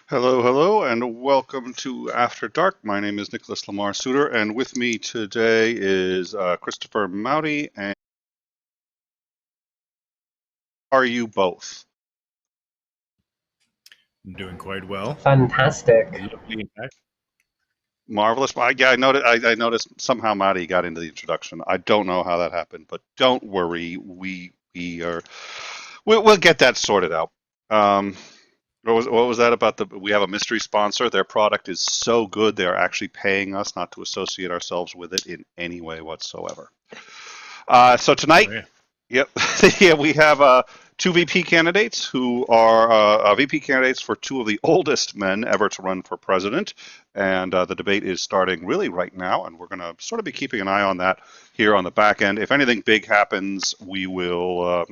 Hello, hello, and welcome to After Dark. My name is Nicholas Lamar Soutter, and with me today is Christopher Mouty. And how are you both? I'm doing quite well. Fantastic. Lovely, in fact. Marvelous. Yeah, I noticed somehow Mouty got into the introduction. I don't know how that happened, but don't worry. We'll get that sorted out. Um, what was that about we have a mystery sponsor. Their product is so good they are actually paying us not to associate ourselves with it in any way whatsoever. So Oh tonight, yeah. yep. Yeah, we have two VP candidates who are VP candidates for two of the oldest men ever to run for president. And the debate is starting really right now. And we're going to sort of be keeping an eye on that here on the back end. If anything big happens, will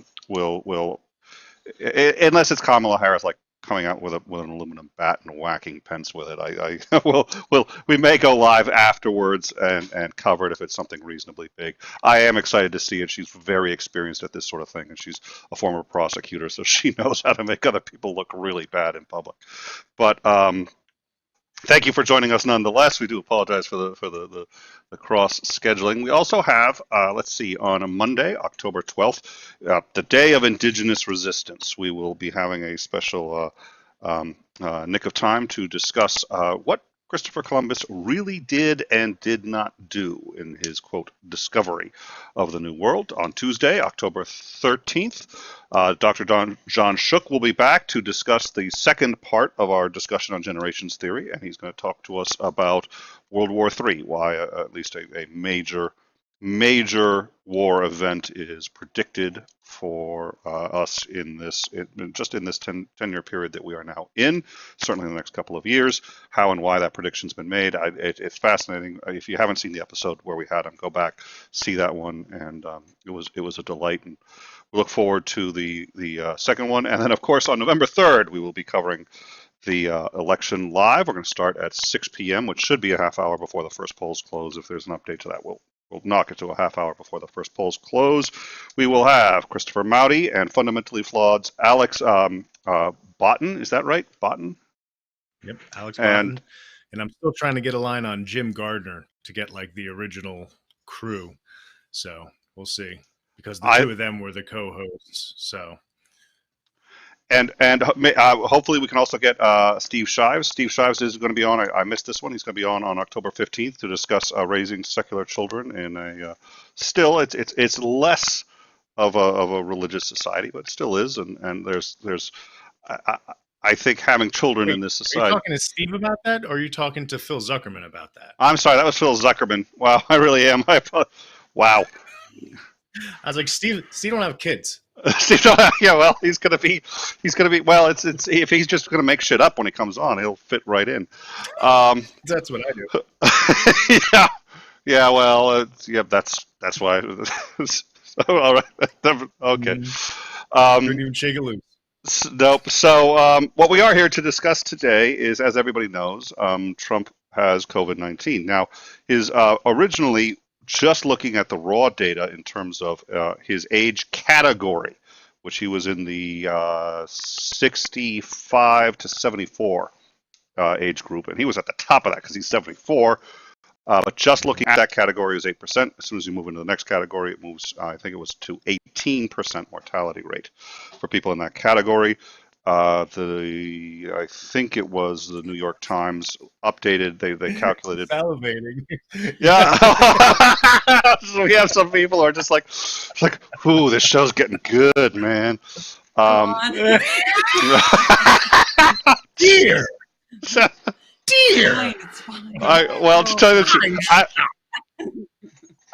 unless it's Kamala Harris like coming out with an aluminum bat and whacking Pence with it. I we may go live afterwards and cover it if it's something reasonably big. I am excited to see it. She's very experienced at this sort of thing, and she's a former prosecutor, so she knows how to make other people look really bad in public. But thank you for joining us nonetheless. We do apologize for the cross scheduling. We also have, let's see, on a Monday, October 12th, the Day of Indigenous Resistance. We will be having a special nick of time to discuss what Christopher Columbus really did and did not do in his, quote, discovery of the New World. On Tuesday, October 13th, Dr. John Shook will be back to discuss the second part of our discussion on generations theory, and he's going to talk to us about World War III, why at least a major war event is predicted for us just in this 10-year period that we are now in, certainly in the next couple of years, how and why that prediction's been made. It's fascinating. If you haven't seen the episode where we had him, go back, see that one, and it was a delight. And we look forward to the second one. And then, of course, on November 3rd, we will be covering the election live. We're going to start at 6 p.m., which should be a half hour before the first polls close. If there's an update to that, we'll knock it to a half hour before the first polls close. We will have Christopher Mouty and Fundamentally Flawed's Alex Botton. Is that right? Botton? Yep. Alex And Botton. And I'm still trying to get a line on Jim Gardner to get like the original crew. So we'll see. Because the I two of them were the co-hosts. So and hopefully we can also get Steve Shives. Steve Shives is going to be on. I missed this one. He's going to be on October 15th to discuss raising secular children in a still it's less of a religious society, but it still is. And there's I, I I think having children in wait, this are you society. talking to Steve about that or are you talking to Phil Zuckerman about that? I'm sorry, that was Phil Zuckerman. Wow, I really am. Wow. I was like, Steve don't have kids. Yeah, well, he's gonna be. Well, it's if he's just gonna make shit up when he comes on, he'll fit right in. Um, That's what I do. yeah, yeah. Well, yeah, that's why. So, all right. Okay. Couldn't Um, even shake it loose. nope. So, what we are here to discuss today is, as everybody knows, Trump has COVID-19. Now, his originally just looking at the raw data in terms of his age category, which he was in the 65 to 74 age group, and he was at the top of that because he's 74. But just looking at that category is 8%. As soon as you move into the next category, it moves, I think it was to 18% mortality rate for people in that category. I think it was the New York Times updated. They calculated. Salivating. Yeah, Yeah. so we have some people who are just like, it's like, ooh, this show's getting good, man. Go Um, on. Dear. Dear. Fine, it's fine. well, to Oh, tell you the truth,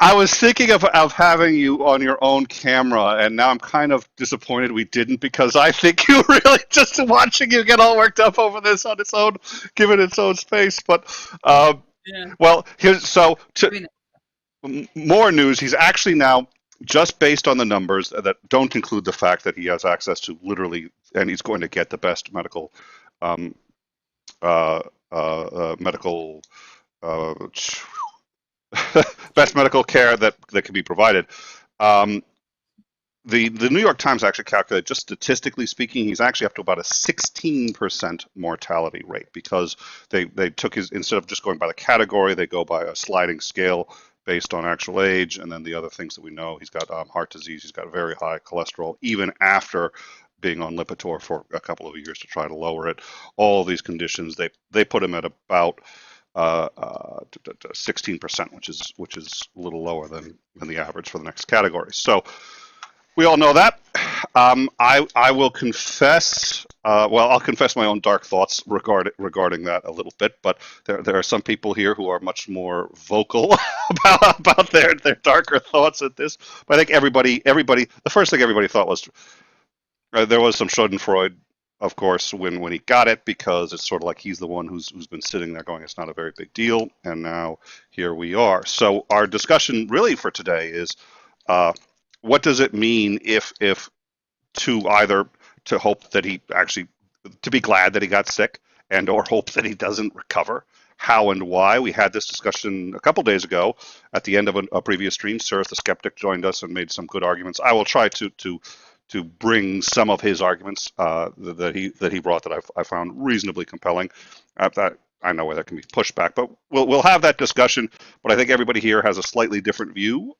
I was thinking of having you on your own camera, and now I'm kind of disappointed we didn't because I think you really just watching you get all worked up over this on its own, given its own space. But yeah. well, here's so I mean, more news. He's actually now just based on the numbers that don't include the fact that he has access to literally, and he's going to get the best um, uh, medical uh, best medical care that can be provided. Um, the New York Times actually calculated, just statistically speaking, he's actually up to about a 16% mortality rate because they took his, instead of just going by the category, they go by a sliding scale based on actual age, and then the other things that we know. He's got heart disease, he's got very high cholesterol, even after being on Lipitor for a couple of years to try to lower it. All these conditions, they put him at about 16%, which is a little lower than the average for the next category. So we all know that. I will confess. I'll confess my own dark thoughts regarding that a little bit. But there are some people here who are much more vocal about their darker thoughts at this. But I think everybody. The first thing everybody thought was there was some Schadenfreud, of course, when he got it, because it's sort of like he's the one who's been sitting there going, it's not a very big deal, and now here we are. So our discussion really for today is, what does it mean if to either to hope that he actually, to be glad that he got sick, and or hope that he doesn't recover? How and why? We had this discussion a couple days ago at the end of a previous stream. Sir, the skeptic, joined us and made some good arguments. I will try to bring some of his arguments that he brought that I found reasonably compelling. That I know where there can be pushback, but we'll have that discussion. But I think everybody here has a slightly different view,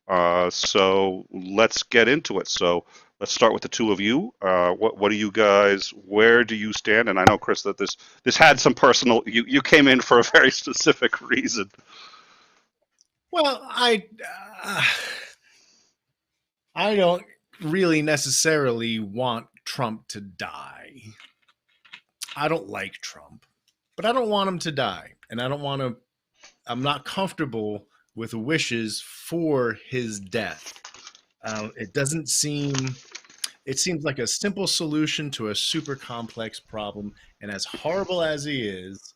so let's get into it. So let's start with the two of you. What do you guys? Where do you stand? And I know, Chris, that this had some personal. You came in for a very specific reason. Well, I don't really necessarily want Trump to die. I don't like Trump, but I don't want him to die. And I'm not comfortable with wishes for his death. It seems like a simple solution to a super complex problem. And as horrible as he is,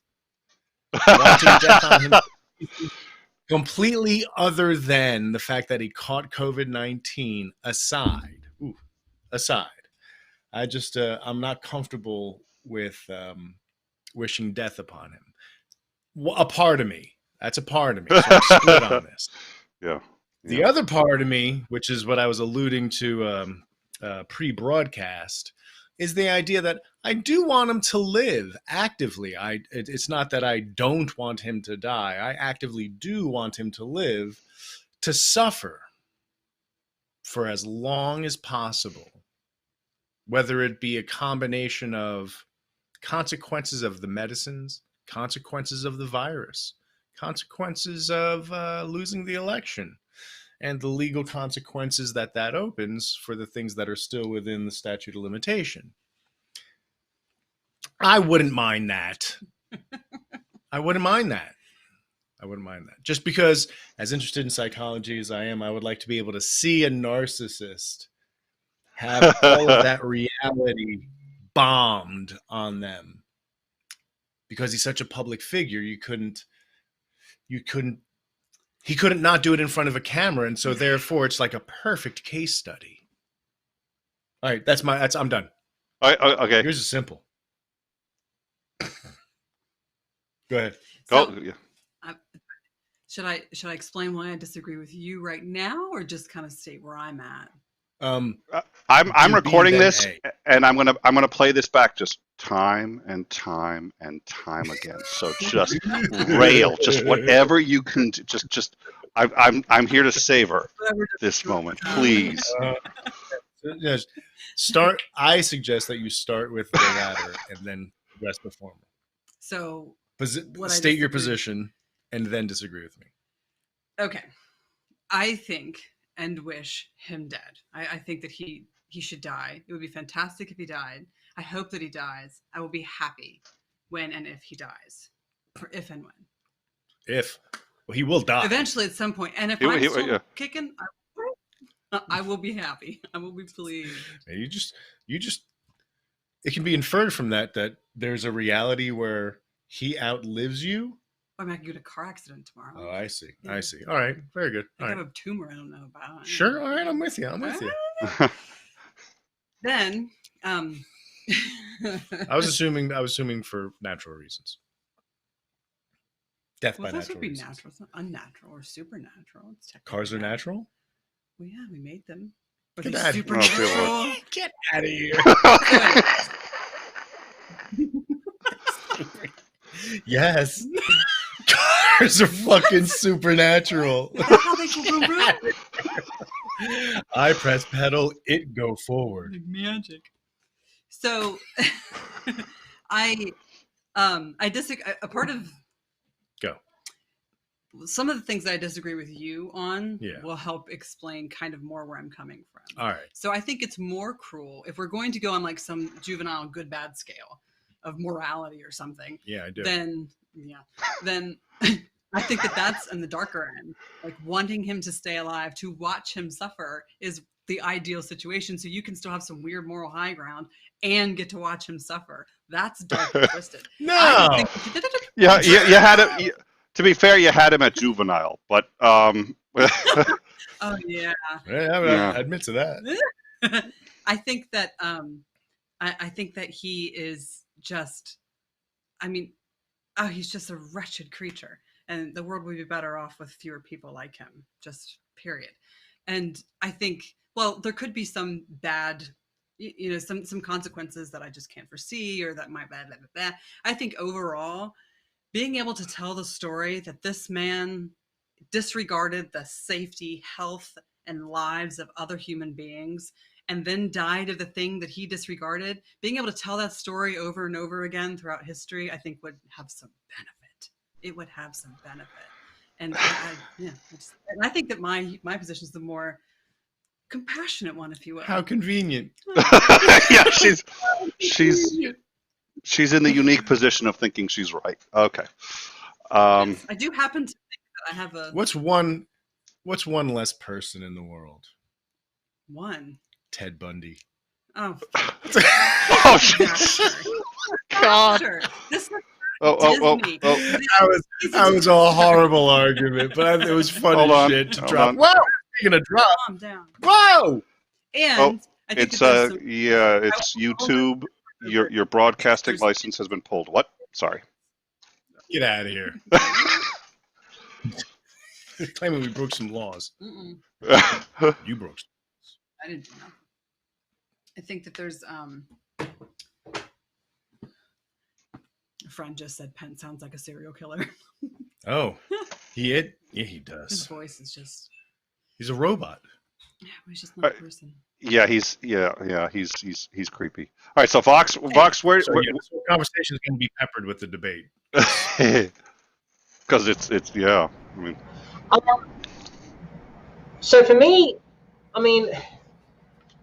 wanting death on him completely other than the fact that he caught COVID-19 aside, I just, I'm not comfortable with wishing death upon him. A part of me, that's a part of me. So I'm split on this. Yeah. The other part of me, which is what I was alluding to pre-broadcast, is the idea that I do want him to live actively. It's not that I don't want him to die. I actively do want him to live, to suffer for as long as possible, whether it be a combination of consequences of the medicines, consequences of the virus, consequences of losing the election, and the legal consequences that opens for the things that are still within the statute of limitation. I wouldn't mind that. I wouldn't mind that. Just because, as interested in psychology as I am, I would like to be able to see a narcissist have all of that reality bombed on them. Because he's such a public figure, he couldn't not do it in front of a camera, and so therefore it's like a perfect case study. All right, I'm done. Okay. Here's a simple. Go ahead. So, should I explain why I disagree with you right now, or just kind of state where I'm at? I'm recording this, and I'm gonna play this back just time and time and time again. So just rail, just whatever you can. Just I'm here to savor this moment, please. Yes. I suggest that you start with the latter and then address the former. So state your position and then disagree with me. Okay. I think and wish him dead. I think that he should die. It would be fantastic if he died. I hope that he dies. I will be happy when and if he dies. Or if and when. Well, he will die. Eventually at some point. And if I'm still kicking, I will be happy. I will be pleased. You just it can be inferred from that there's a reality where he outlives you. I might get in a car accident tomorrow. Oh, I see. Yeah. I see. All right. Very good. I have a tumor I don't know about. Sure. All right. I'm with you. Then, I was assuming for natural reasons. Death by natural reasons. Natural. It's not unnatural or supernatural. It's cars are natural? Well, yeah, we made them. With Get a out- supernatural. Get out of here. Yes. Cars are fucking supernatural. Is that how they go boom boom? I press pedal, it go forward. Like magic. So I disagree. A part of Go. some of the things that I disagree with you on Yeah. will help explain kind of more where I'm coming from. All right. So I think it's more cruel if we're going to go on like some juvenile good bad scale of morality or something. Yeah, I do. Then I think that's in the darker end. Like wanting him to stay alive, to watch him suffer is the ideal situation. So you can still have some weird moral high ground and get to watch him suffer. That's dark and twisted. No. Yeah, you had him. To be fair, you had him at juvenile, but Oh yeah. Yeah, I admit to that. I think that I think that he is just, I mean, he's just a wretched creature, and the world would be better off with fewer people like him, just period. And I think, well, there could be some bad, some consequences that I just can't foresee, or that might blah, blah, blah, blah. I think overall, being able to tell the story that this man disregarded the safety, health, and lives of other human beings, and then died of the thing that he disregarded, being able to tell that story over and over again throughout history, I think would have some benefit. It would have some benefit. And I think that my position is the more compassionate one, if you will. How convenient. yeah, she's in the unique position of thinking she's right. Okay. Yes, I do happen to think that I have a What's one less person in the world? one. Ted Bundy. Oh, Oh, yeah, sure. God. Sure. This Oh. Disney. That was a horrible argument, but it was funny Hold on, shit to hold drop. on. Whoa! Speaking of drop. Calm down. Whoa! And I think It's that there's some, it's YouTube. Your broadcasting license has been pulled. What? Sorry. Get out of here. Claiming we broke some laws. Mm-mm, You broke some. I didn't do nothing. I think that there's a friend just said Penn sounds like a serial killer. Oh, Yeah, he His does. voice is just, He's a robot. yeah, he's just not a person. Yeah, he's creepy. All right, so Vox, where? So, yeah, this whole conversation is going to be peppered with the debate. Because it's yeah. I mean, So for me, I mean,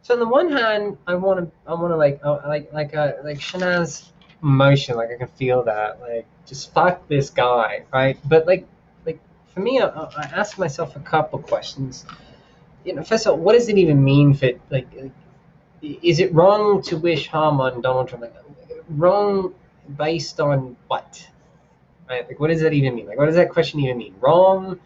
so on the one hand, I want to like Shana's emotion, like I can feel that, like just fuck this guy, right? But like for me, I ask myself a couple questions. First of all, what does it even mean for like? Is it wrong to wish harm on Donald Trump? Like, wrong based on what? Right? Like, what does that even mean? Like, what does that question even mean? Wrong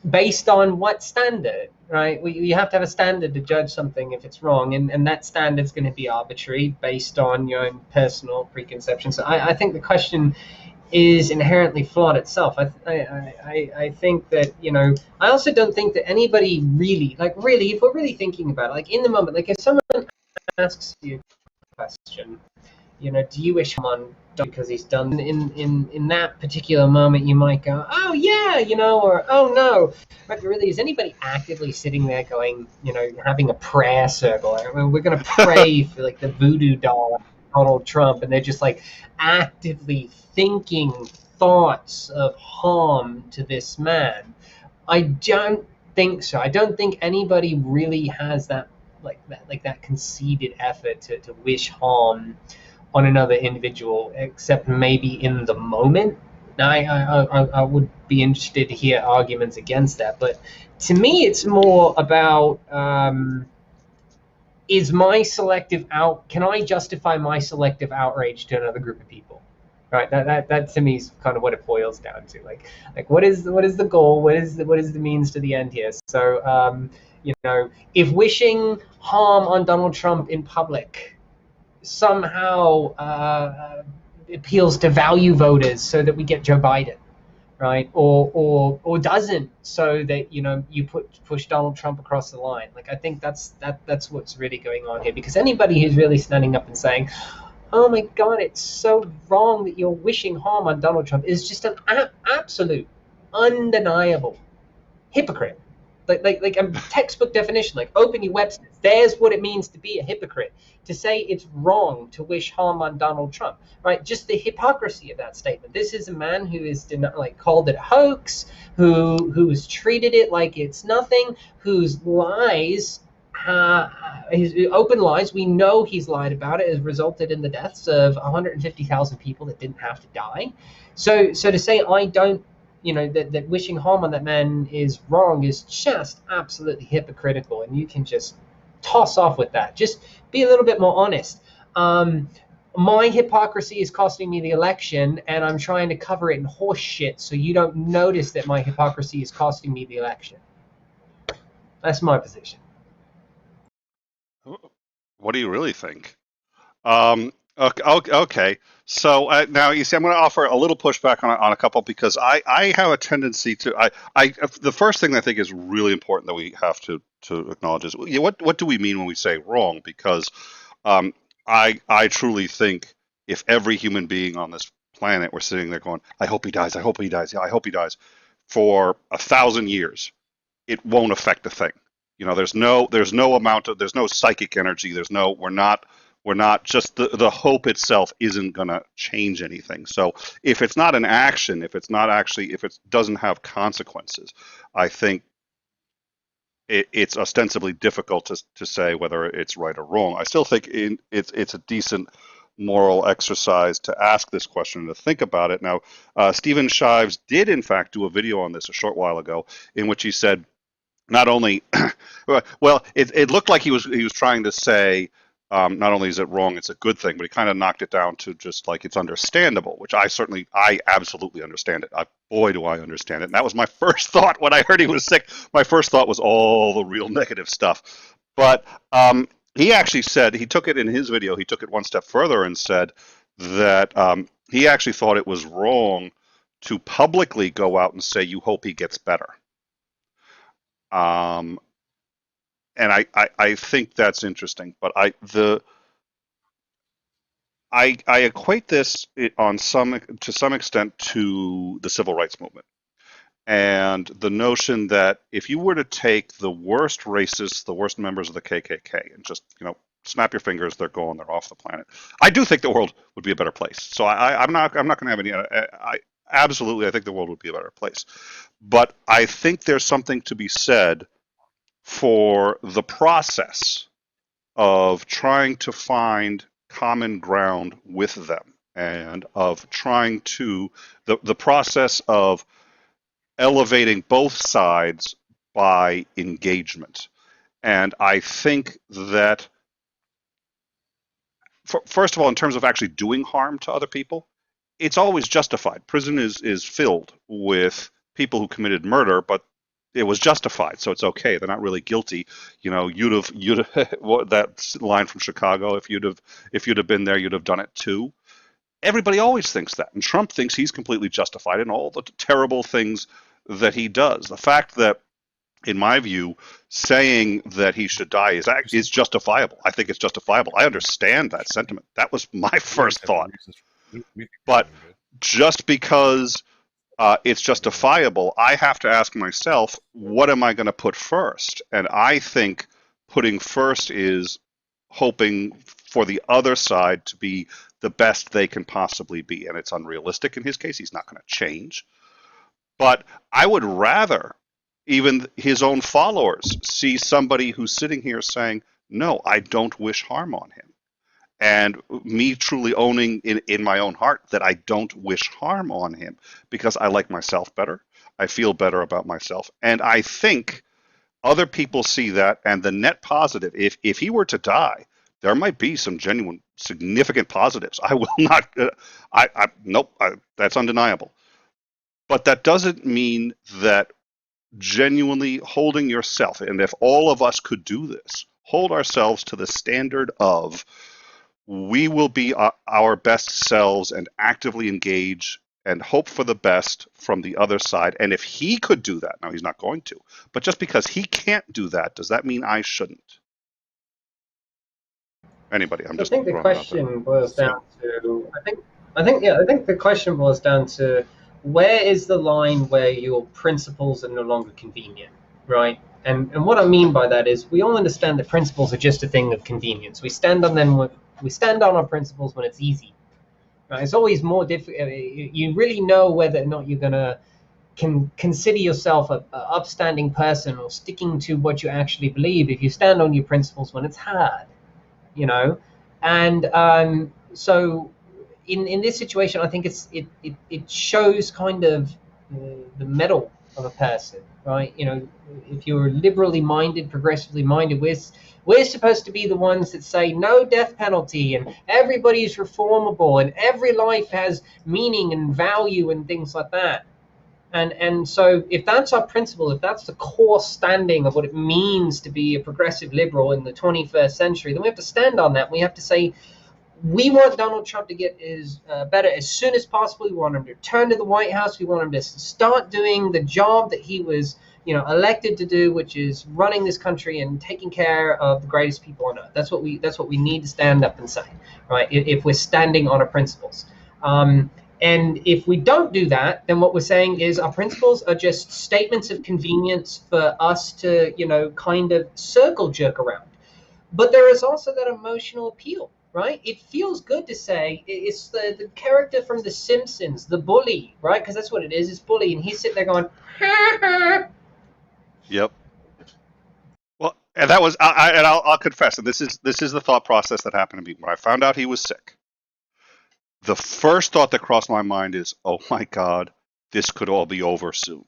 based on what standard? Right? You have to have a standard to judge something if it's wrong, and that standard's going to be arbitrary based on your own personal preconceptions. So I think the question is inherently flawed itself. I think that, I also don't think that anybody really, if we're really thinking about it, like in the moment, like if someone asks you a question, do you wish him on because he's done in that particular moment, you might go, oh yeah, or oh no. But really, is anybody actively sitting there going, having a prayer circle? I mean, we're going to pray for like the voodoo doll Donald Trump, and they're just like actively thinking thoughts of harm to this man. I don't think so. I don't think anybody really has that conceited effort to wish harm on another individual, except maybe in the moment. Now, I would be interested to hear arguments against that, but to me, it's more about can I justify my selective outrage to another group of people? Right, that to me is kind of what it boils down to. Like what is the goal? What is the means to the end here? So if wishing harm on Donald Trump in public somehow appeals to value voters so that we get Joe Biden, right? Or doesn't, so that you push Donald Trump across the line. Like, I think that's what's really going on here. Because anybody who's really standing up and saying, "Oh my God, it's so wrong that you're wishing harm on Donald Trump," is just an absolute, undeniable hypocrite. Like a textbook definition, like open your Webster. There's what it means to be a hypocrite. To say it's wrong to wish harm on Donald Trump, right? Just the hypocrisy of that statement. This is a man who is called it a hoax, who's treated it like it's nothing, whose lies, his open lies, we know he's lied about it, has resulted in the deaths of 150,000 people that didn't have to die. So to say I don't, that wishing harm on that man is wrong is just absolutely hypocritical, and you can just toss off with that. Just be a little bit more honest. My hypocrisy is costing me the election, and I'm trying to cover it in horse shit so you don't notice that my hypocrisy is costing me the election. That's my position. What do you really think? Okay. So now you see, I'm going to offer a little pushback on a couple, because I have a tendency to the first thing I think is really important that we have to acknowledge is, what do we mean when we say wrong? Because I truly think if every human being on this planet were sitting there going, "I hope he dies, I hope he dies, yeah, I hope he dies," for 1,000 years, it won't affect a thing. There's no psychic energy. We're not just the hope itself isn't going to change anything. So if it's not an action, if it doesn't have consequences, I think it's ostensibly difficult to say whether it's right or wrong. I still think it's a decent moral exercise to ask this question and to think about it. Now, Stephen Shives did in fact do a video on this a short while ago, in which he said, not only, well, it looked like he was trying to say, not only is it wrong, it's a good thing, but he kind of knocked it down to just like it's understandable, which I absolutely understand it. Boy, do I understand it. And that was my first thought when I heard he was sick. My first thought was all the real negative stuff. But he actually said, he took it in his video, he took it one step further and said that he actually thought it was wrong to publicly go out and say, "You hope he gets better." And I think that's interesting, but I equate this to some extent to the civil rights movement, and the notion that if you were to take the worst racists, the worst members of the KKK, and just snap your fingers, they're gone, they're off the planet, I do think the world would be a better place. So I'm not going to have any. Absolutely, I think the world would be a better place, but I think there's something to be said for the process of trying to find common ground with them, and of trying to the process of elevating both sides by engagement. And I think that, first of all, in terms of actually doing harm to other people, it's always justified. Prison is filled with people who committed murder, but it was justified, so it's okay. They're not really guilty. You'd have that line from Chicago. If you'd have been there, you'd have done it too. Everybody always thinks that, and Trump thinks he's completely justified in all the terrible things that he does. The fact that, in my view, saying that he should die is justifiable. I think it's justifiable. I understand that sentiment. That was my first thought. But just because it's justifiable, I have to ask myself, what am I going to put first? And I think putting first is hoping for the other side to be the best they can possibly be. And it's unrealistic in his case. He's not going to change. But I would rather even his own followers see somebody who's sitting here saying, "No, I don't wish harm on him." And me truly owning in my own heart that I don't wish harm on him, because I like myself better. I feel better about myself. And I think other people see that, and the net positive, if he were to die, there might be some genuine, significant positives. I will not, nope, that's undeniable. But that doesn't mean that genuinely holding yourself, and if all of us could do this, hold ourselves to the standard of, we will be our best selves and actively engage and hope for the best from the other side. And if he could do that, now he's not going to, but just because he can't do that, does that mean I shouldn't? Anybody? I'm I just think the throwing it out there. question boils down to, I think the question boils down to, where is the line where your principles are no longer convenient, right? And what I mean by that is, we all understand that principles are just a thing of convenience. We stand on them. We stand on our principles when it's easy. Right? It's always more difficult. You really know whether or not you're gonna consider yourself a upstanding person or sticking to what you actually believe if you stand on your principles when it's hard. You know, and so in this situation, I think it shows kind of the mettle of a person, right? You know, if you're liberally minded, progressively minded, we're supposed to be the ones that say no death penalty and everybody's reformable and every life has meaning and value and things like that. And so if that's our principle, if that's the core standing of what it means to be a progressive liberal in the 21st century, then we have to stand on that. We have to say, we want Donald Trump to get better as soon as possible. We want him to return to the White House. We want him to start doing the job that he was, elected to do, which is running this country and taking care of the greatest people on earth. That's what we need to stand up and say, right? If we're standing on our principles. And if we don't do that, then what we're saying is our principles are just statements of convenience for us to, kind of circle jerk around. But there is also that emotional appeal, right? It feels good to say it's the character from The Simpsons, the bully, right? Because that's what it is. It's bully, and he's sitting there going, ha, ha. Yep. Well, and that was, I'll confess, and this is the thought process that happened to me when I found out he was sick. The first thought that crossed my mind is, oh my God, this could all be over soon.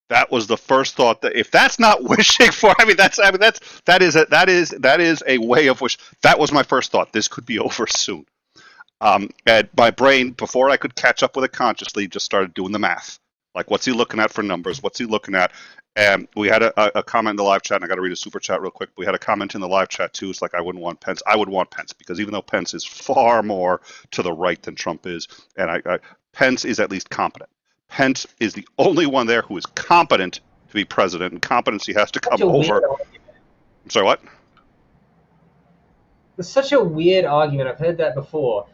That was the first thought. That if that's not wishing for, that is a way of wish. That was my first thought. This could be over soon. And my brain, before I could catch up with it consciously, just started doing the math. Like, what's he looking at for numbers? What's he looking at? And we had a comment in the live chat, and I got to read a super chat real quick. We had a comment in the live chat too. It's like, I wouldn't want Pence. I would want Pence, because even though Pence is far more to the right than Trump is, and Pence is at least competent. Pence is the only one there who is competent to be president, and competency has to come over. I'm sorry, what? It's such a weird argument. I've heard that before.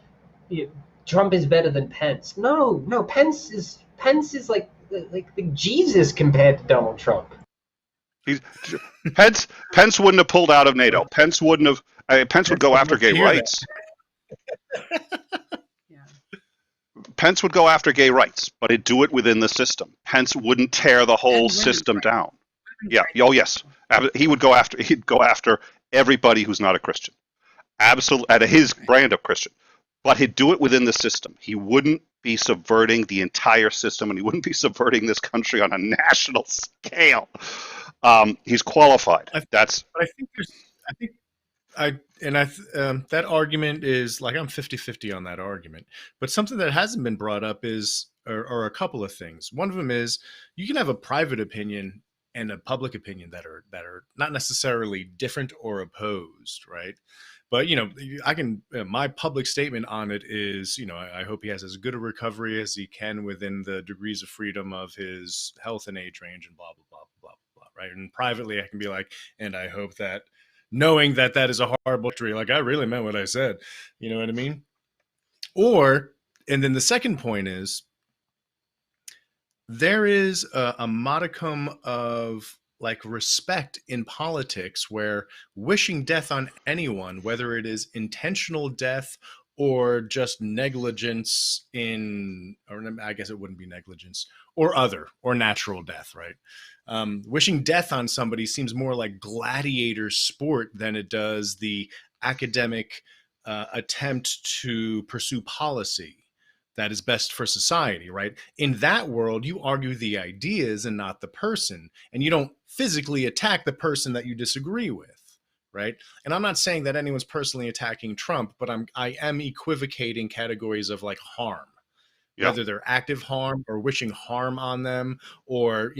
Trump is better than Pence. No, Pence is like Jesus compared to Donald Trump. Pence wouldn't have pulled out of NATO. Pence wouldn't have. Pence would go after gay rights. Pence would go after gay rights, but he'd do it within the system. Pence wouldn't tear the whole system down. Yeah. Oh, yes. He'd go after everybody who's not a Christian. Absolutely, at his brand of Christian. But he'd do it within the system. He wouldn't be subverting the entire system, and he wouldn't be subverting this country on a national scale. He's qualified. That argument is like, I'm 50-50 on that argument. But something that hasn't been brought up is, or a couple of things. One of them is, you can have a private opinion and a public opinion that are not necessarily different or opposed, right? But, my public statement on it is, I hope he has as good a recovery as he can within the degrees of freedom of his health and age range and blah, blah, blah, blah, blah, right? And privately, I can be like, and I hope that, knowing that that is a horrible victory, like, I really meant what I said. You know what I mean? And then the second point is, there is a modicum of like respect in politics where wishing death on anyone, whether it is intentional death or just negligence or I guess it wouldn't be negligence, or natural death, right? Wishing death on somebody seems more like gladiator sport than it does the academic attempt to pursue policy that is best for society, right? In that world, you argue the ideas and not the person, and you don't physically attack the person that you disagree with, right? And I'm not saying that anyone's personally attacking Trump, but I am equivocating categories of like harm, whether they're active harm or wishing harm on them, or,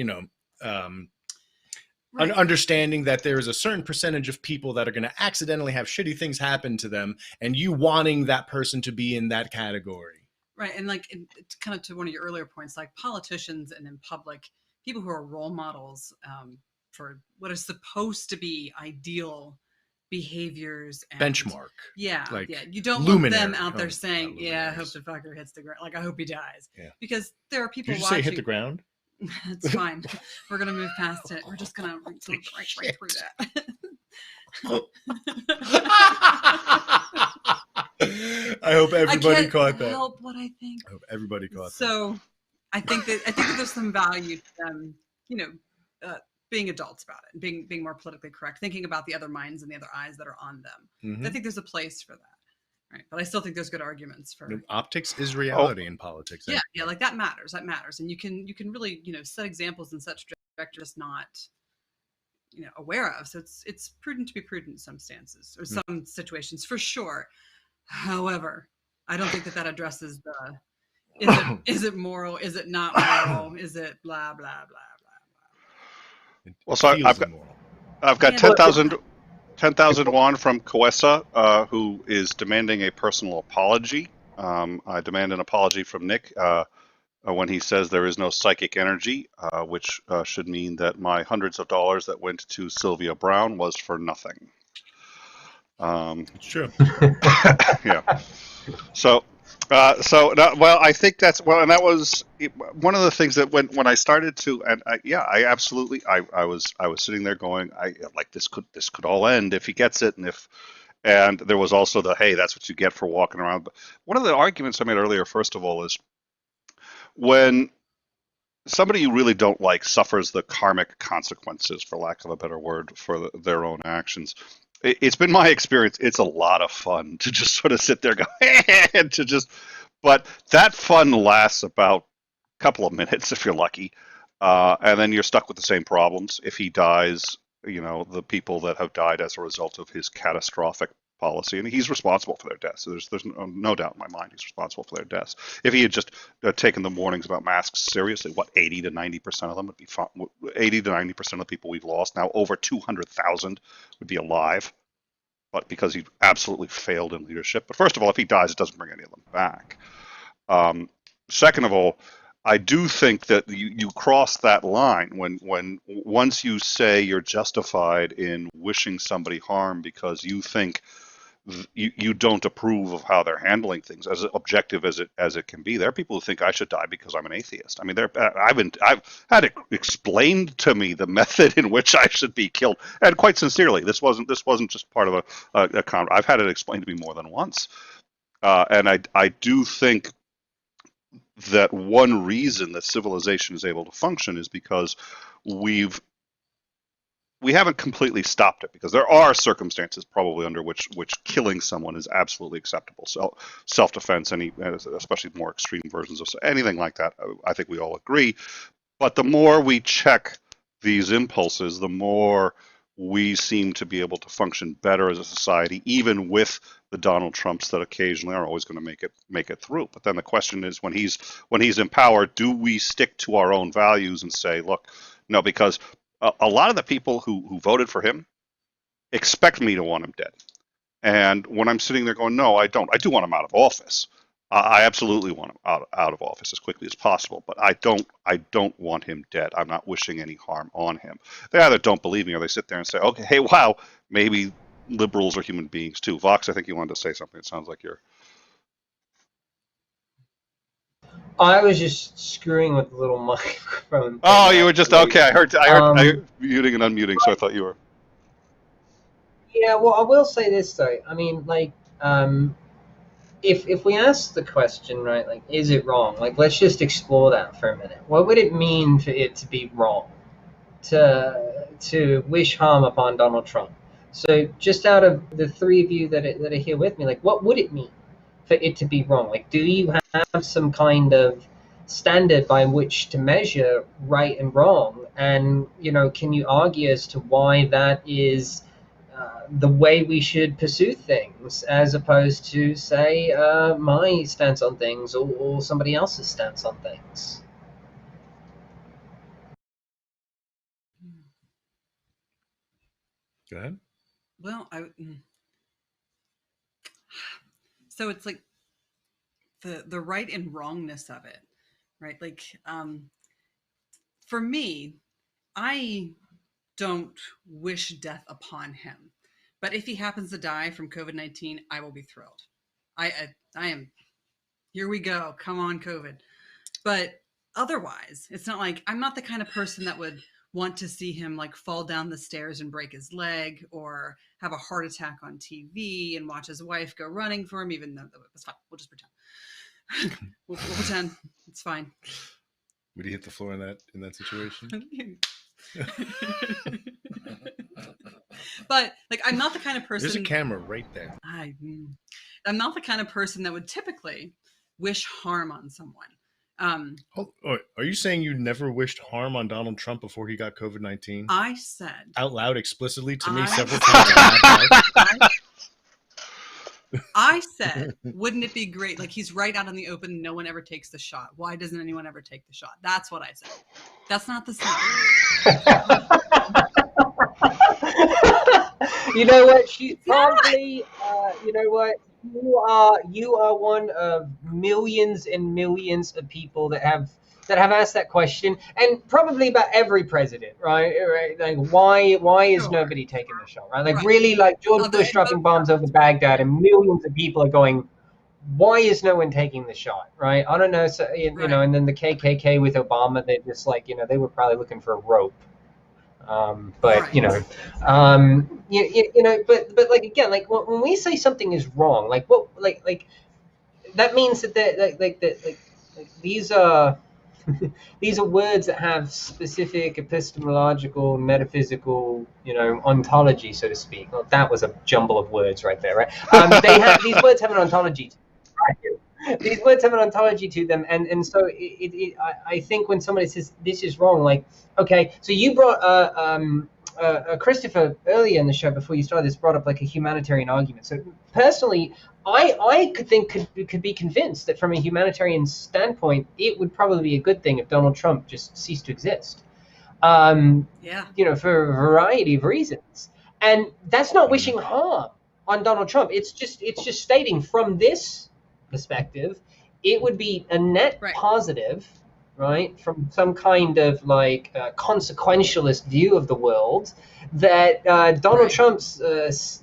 understanding that there is a certain percentage of people that are going to accidentally have shitty things happen to them, and you wanting that person to be in that category. Right. And like, kind of to one of your earlier points, like politicians and in public, people who are role models for what is supposed to be ideal behaviors and Benchmark. Yeah. Like yeah. You don't want luminary. them out there saying, not yeah, I hope luminaries. the fucker hits the ground. Like, I hope he dies. Yeah. Because there are people Did you watching. say hit the ground? It's fine. We're going to move past it. We're just going to right through that. I hope everybody I can't caught that. help what I think. I hope everybody caught that. So I think that there's some value to them, being adults about it, and being more politically correct, thinking about the other minds and the other eyes that are on them. Mhm. I think there's a place for that. Right. But I still think there's good arguments for Optics is reality in politics. Yeah, yeah, like that matters. That matters. And you can really, set examples in such directors not aware of. So it's prudent to be prudent in some stances or some situations for sure. However, I don't think that addresses the is it moral, is it not moral, is it blah blah blah blah blah. Well, so I've got 10,000 won from Coessa, who is demanding a personal apology. I demand an apology from Nick when he says there is no psychic energy, which should mean that my hundreds of dollars that went to Sylvia Brown was for nothing. It's true. Yeah. So I think that's and that was one of the things that when I started to, and I absolutely, I was sitting there going, this could all end if he gets it, and there was also the, hey, that's what you get for walking around. But one of the arguments I made earlier, first of all, is when somebody you really don't like suffers the karmic consequences, for lack of a better word, for their own actions. It's been my experience. It's a lot of fun to just sort of sit there and but that fun lasts about a couple of minutes if you're lucky, and then you're stuck with the same problems. If he dies, the people that have died as a result of his catastrophic policy, and he's responsible for their deaths. So there's no doubt in my mind he's responsible for their deaths. If he had just taken the warnings about masks seriously, 80 to 90% of them would be 80 to 90% of the people we've lost now, over 200,000 would be alive, but because he absolutely failed in leadership. But first of all, if he dies, it doesn't bring any of them back. Second of all, I do think that you cross that line when once you say you're justified in wishing somebody harm because you think you don't approve of how they're handling things, as objective as it can be. There are people who think I should die because I'm an atheist. I mean, I've had it explained to me the method in which I should be killed, and quite sincerely, this wasn't just part of a con. I've had it explained to me more than once, and I do think that one reason that civilization is able to function is because we haven't completely stopped it, because there are circumstances probably under which killing someone is absolutely acceptable. So self-defense, especially more extreme versions of anything like that, I think we all agree. But the more we check these impulses, the more we seem to be able to function better as a society, even with the Donald Trumps that occasionally are always going to make it through. But then the question is, when he's in power, do we stick to our own values and say, look, no, because a lot of the people who voted for him expect me to want him dead. And when I'm sitting there going, no, I don't. I do want him out of office. I absolutely want him out of office as quickly as possible. But I don't want him dead. I'm not wishing any harm on him. They either don't believe me or they sit there and say, okay, hey, wow, maybe liberals are human beings too. Vox, I think you wanted to say something. It sounds like you're... I was just screwing with the little microphone. Oh, you were just okay. I heard muting and unmuting, so I thought you were. Yeah, well, I will say this though. I mean, like, if we ask the question, right, like, is it wrong? Like, let's just explore that for a minute. What would it mean for it to be wrong, to wish harm upon Donald Trump? So, just out of the three of you that are here with me, like, what would it mean for it to be wrong? Like, do you have some kind of standard by which to measure right and wrong? And, can you argue as to why that is the way we should pursue things, as opposed to, say, my stance on things or somebody else's stance on things? Go ahead. Well, so it's like, the right and wrongness of it, right? Like, for me, I don't wish death upon him, but if he happens to die from COVID-19, I will be thrilled. I am. Here we go. Come on, COVID. But otherwise, it's not like, I'm not the kind of person that would want to see him like fall down the stairs and break his leg, or have a heart attack on TV and watch his wife go running for him, even though it's fine. We'll just pretend. we'll pretend it's fine. Would he hit the floor in that situation? But like, I'm not the kind of person. There's a camera right there. I'm not the kind of person that would typically wish harm on someone. Are you saying you never wished harm on Donald Trump before he got COVID-19? I said out loud explicitly to me several times. I said, wouldn't it be great? Like, he's right out in the open. No one ever takes the shot. Why doesn't anyone ever take the shot? That's what I said. That's not the same. You know what? She's probably, you know what? You are one of millions and millions of people that have asked that question, and probably about every president, right? Like, why is nobody taking the shot, right? Like, really, like George Bush dropping bombs over Baghdad, and millions of people are going, why is no one taking the shot, right? I don't know. So you know, and then the KKK with Obama, they just like, you know, they were probably looking for a rope. But you know, you know, but like, again, like when we say something is wrong, like what, like that means that like these are these are words that have specific epistemological, metaphysical, you know, ontology, so to speak. Well, that was a jumble of words right there, right? These words have an ontology. Right? These words have an ontology to them, and so I think when somebody says this is wrong, like, okay, so you brought Christopher earlier in the show before you started this brought up like a humanitarian argument. So personally, I could be convinced that from a humanitarian standpoint, it would probably be a good thing if Donald Trump just ceased to exist. You know, for a variety of reasons, and that's not wishing harm on Donald Trump. It's just stating from this perspective, it would be a net positive, right, from some kind of like consequentialist view of the world, that Donald Trump's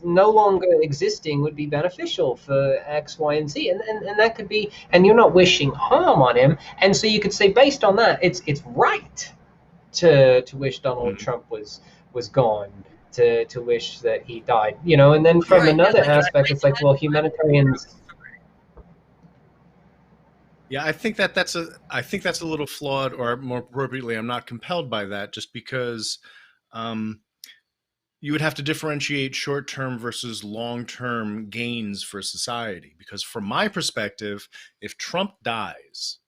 no longer existing would be beneficial for X, Y, and Z, and that could be, and you're not wishing harm on him, and so you could say based on that, it's right to wish Donald Trump was gone, to wish that he died, you know, and then from another aspect, it's like, well, humanitarians. Yeah, I think that's a little flawed, or more appropriately, I'm not compelled by that, just because you would have to differentiate short-term versus long-term gains for society. Because from my perspective, if Trump dies,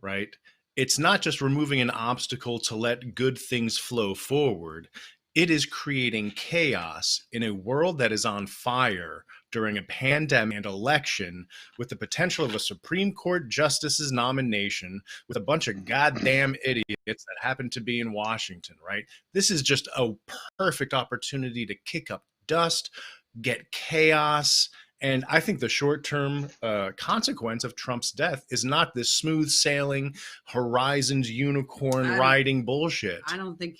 right, it's not just removing an obstacle to let good things flow forward. It is creating chaos in a world that is on fire during a pandemic and election, with the potential of a Supreme Court justice's nomination, with a bunch of goddamn idiots that happen to be in Washington, right? This is just a perfect opportunity to kick up dust, get chaos. And I think the short-term consequence of Trump's death is not this smooth sailing, horizons unicorn riding bullshit. I don't think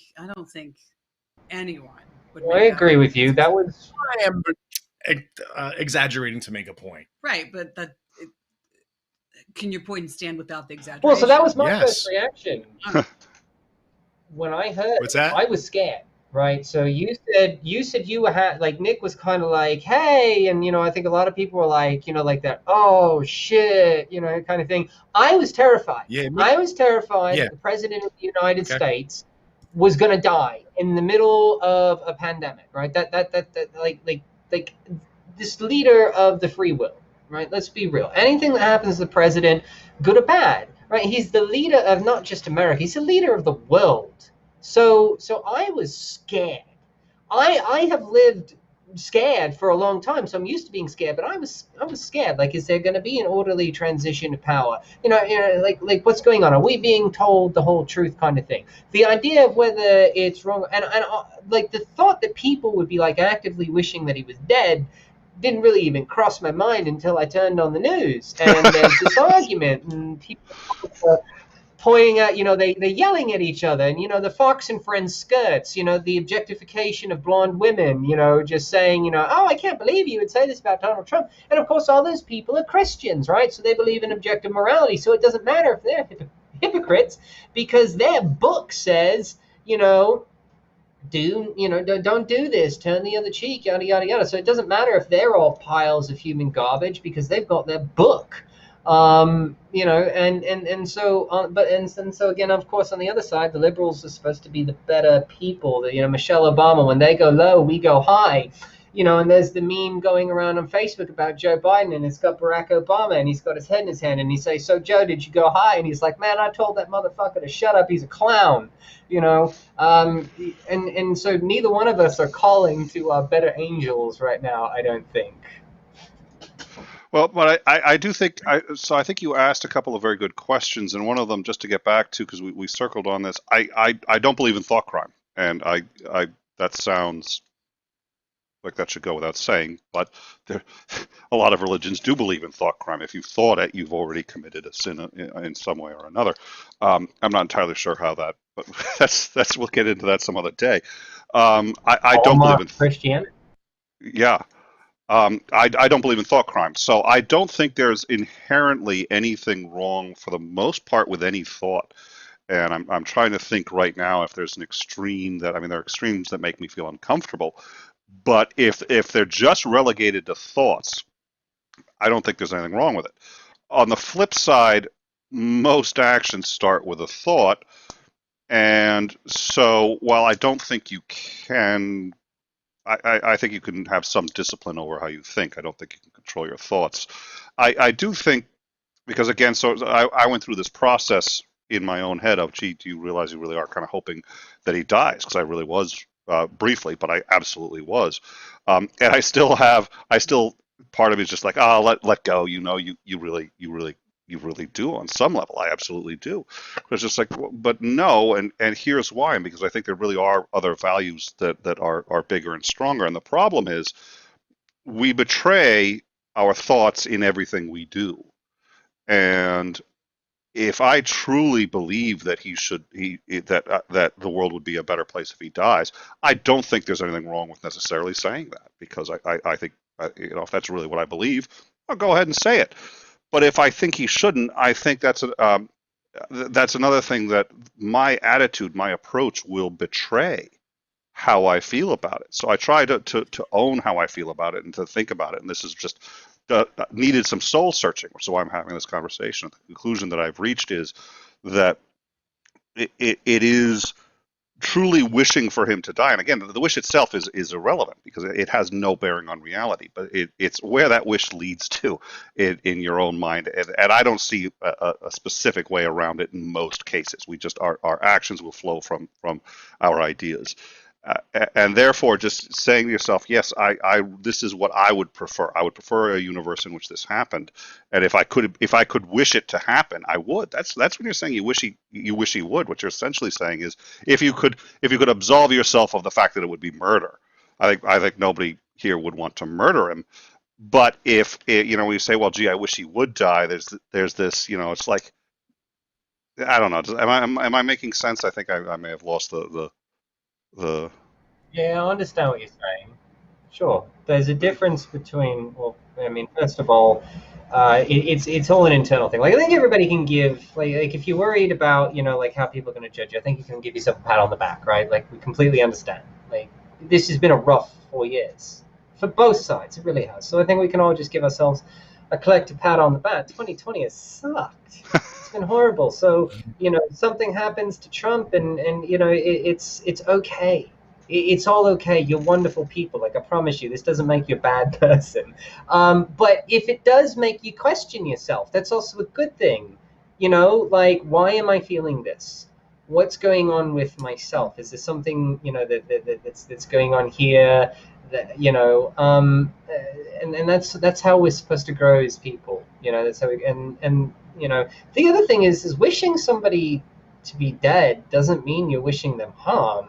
anyone would. I agree with you. That was. I am exaggerating to make a point. Right, but can your point stand without the exaggeration? Well, so that was my first reaction when I heard. What's that? I was scared. Right. So you said you were like, Nick was kind of like, hey, and, you know, I think a lot of people were like, you know, like that, oh shit, you know, kind of thing. I was terrified. Yeah, I was terrified that the president of the United States was going to die in the middle of a pandemic, right? That like this leader of the free will, right? Let's be real. Anything that happens to the president, good or bad, right? He's the leader of not just America, he's the leader of the world. So I was scared. I have lived scared for a long time, so I'm used to being scared, but I was scared. Like, is there going to be an orderly transition of power? You know, like what's going on? Are we being told the whole truth, kind of thing? The idea of whether it's wrong, and like the thought that people would be like actively wishing that he was dead, didn't really even cross my mind until I turned on the news, and there's this argument, and people are pointing at, they're yelling at each other, and, the Fox and Friends skirts, the objectification of blonde women, just saying, oh, I can't believe you would say this about Donald Trump. And of course, all those people are Christians, right? So they believe in objective morality. So it doesn't matter if they're hypocrites, because their book says, don't do this, turn the other cheek, yada, yada, yada. So it doesn't matter if they're all piles of human garbage, because they've got their book. And so again, of course, on the other side, the liberals are supposed to be the better people. Michelle Obama, when they go low, we go high. And there's the meme going around on Facebook about Joe Biden, and it's got Barack Obama, and he's got his head in his hand, and he says, "So Joe, did you go high?" And he's like, "Man, I told that motherfucker to shut up. He's a clown." And so neither one of us are calling to better angels right now, I don't think. Well, but I do think I think you asked a couple of very good questions, and one of them, just to get back to, because we circled on this, I don't believe in thought crime, and I that sounds like that should go without saying, but a lot of religions do believe in thought crime. If you've thought it, you've already committed a sin in some way or another. I'm not entirely sure how that, but we'll get into that some other day. I don't believe in Christianity. Yeah. I don't believe in thought crime, so I don't think there's inherently anything wrong for the most part with any thought. And I'm trying to think right now if there's an extreme there are extremes that make me feel uncomfortable. But if they're just relegated to thoughts, I don't think there's anything wrong with it. On the flip side, most actions start with a thought. And so while I don't think you can, I think you can have some discipline over how you think. I don't think you can control your thoughts. I do think, because again, so I went through this process in my own head of, gee, do you realize you really are kind of hoping that he dies? Because I really was, briefly, but I absolutely was. And I still, part of me is just like, let go. You really do on some level. I absolutely do. It's just like, but no, and here's why. Because I think there really are other values that are bigger and stronger. And the problem is, we betray our thoughts in everything we do. And if I truly believe that that the world would be a better place if he dies, I don't think there's anything wrong with necessarily saying that, because I think if that's really what I believe, I'll go ahead and say it. But if I think he shouldn't, I think that's another thing, that my attitude, my approach will betray how I feel about it. So I try to own how I feel about it and to think about it. And this is just needed some soul searching. So I'm having this conversation. The conclusion that I've reached is that it is truly wishing for him to die. And again, the wish itself is irrelevant, because it has no bearing on reality, but it's where that wish leads to in your own mind. And I don't see a specific way around it in most cases. We just, our actions will flow from our ideas. And therefore, just saying to yourself, yes, this is what I would prefer. I would prefer a universe in which this happened. And if I could wish it to happen, I would. That's when you're saying you wish he would. What you're essentially saying is, if you could absolve yourself of the fact that it would be murder. I think nobody here would want to murder him. But if when you say, well, gee, I wish he would die, there's this, it's like, I don't know. Am I making sense? I think I may have lost the. Yeah, I understand what you're saying. Sure, there's a difference between. Well, first of all, it's all an internal thing. Like, I think everybody can give, like if you're worried about like how people are going to judge you, I think you can give yourself a pat on the back, right? Like, we completely understand. Like, this has been a rough 4 years for both sides. It really has. So I think we can all just give ourselves a collective pat on the back. 2020 has sucked. It's been horrible. So something happens to Trump, and it's okay. It's all okay. You're wonderful people. Like, I promise you, this doesn't make you a bad person. But if it does make you question yourself, that's also a good thing. Like, why am I feeling this? What's going on with myself? Is there something that's going on here? That and that's how we're supposed to grow as people. That's how we, and the other thing is wishing somebody to be dead doesn't mean you're wishing them harm.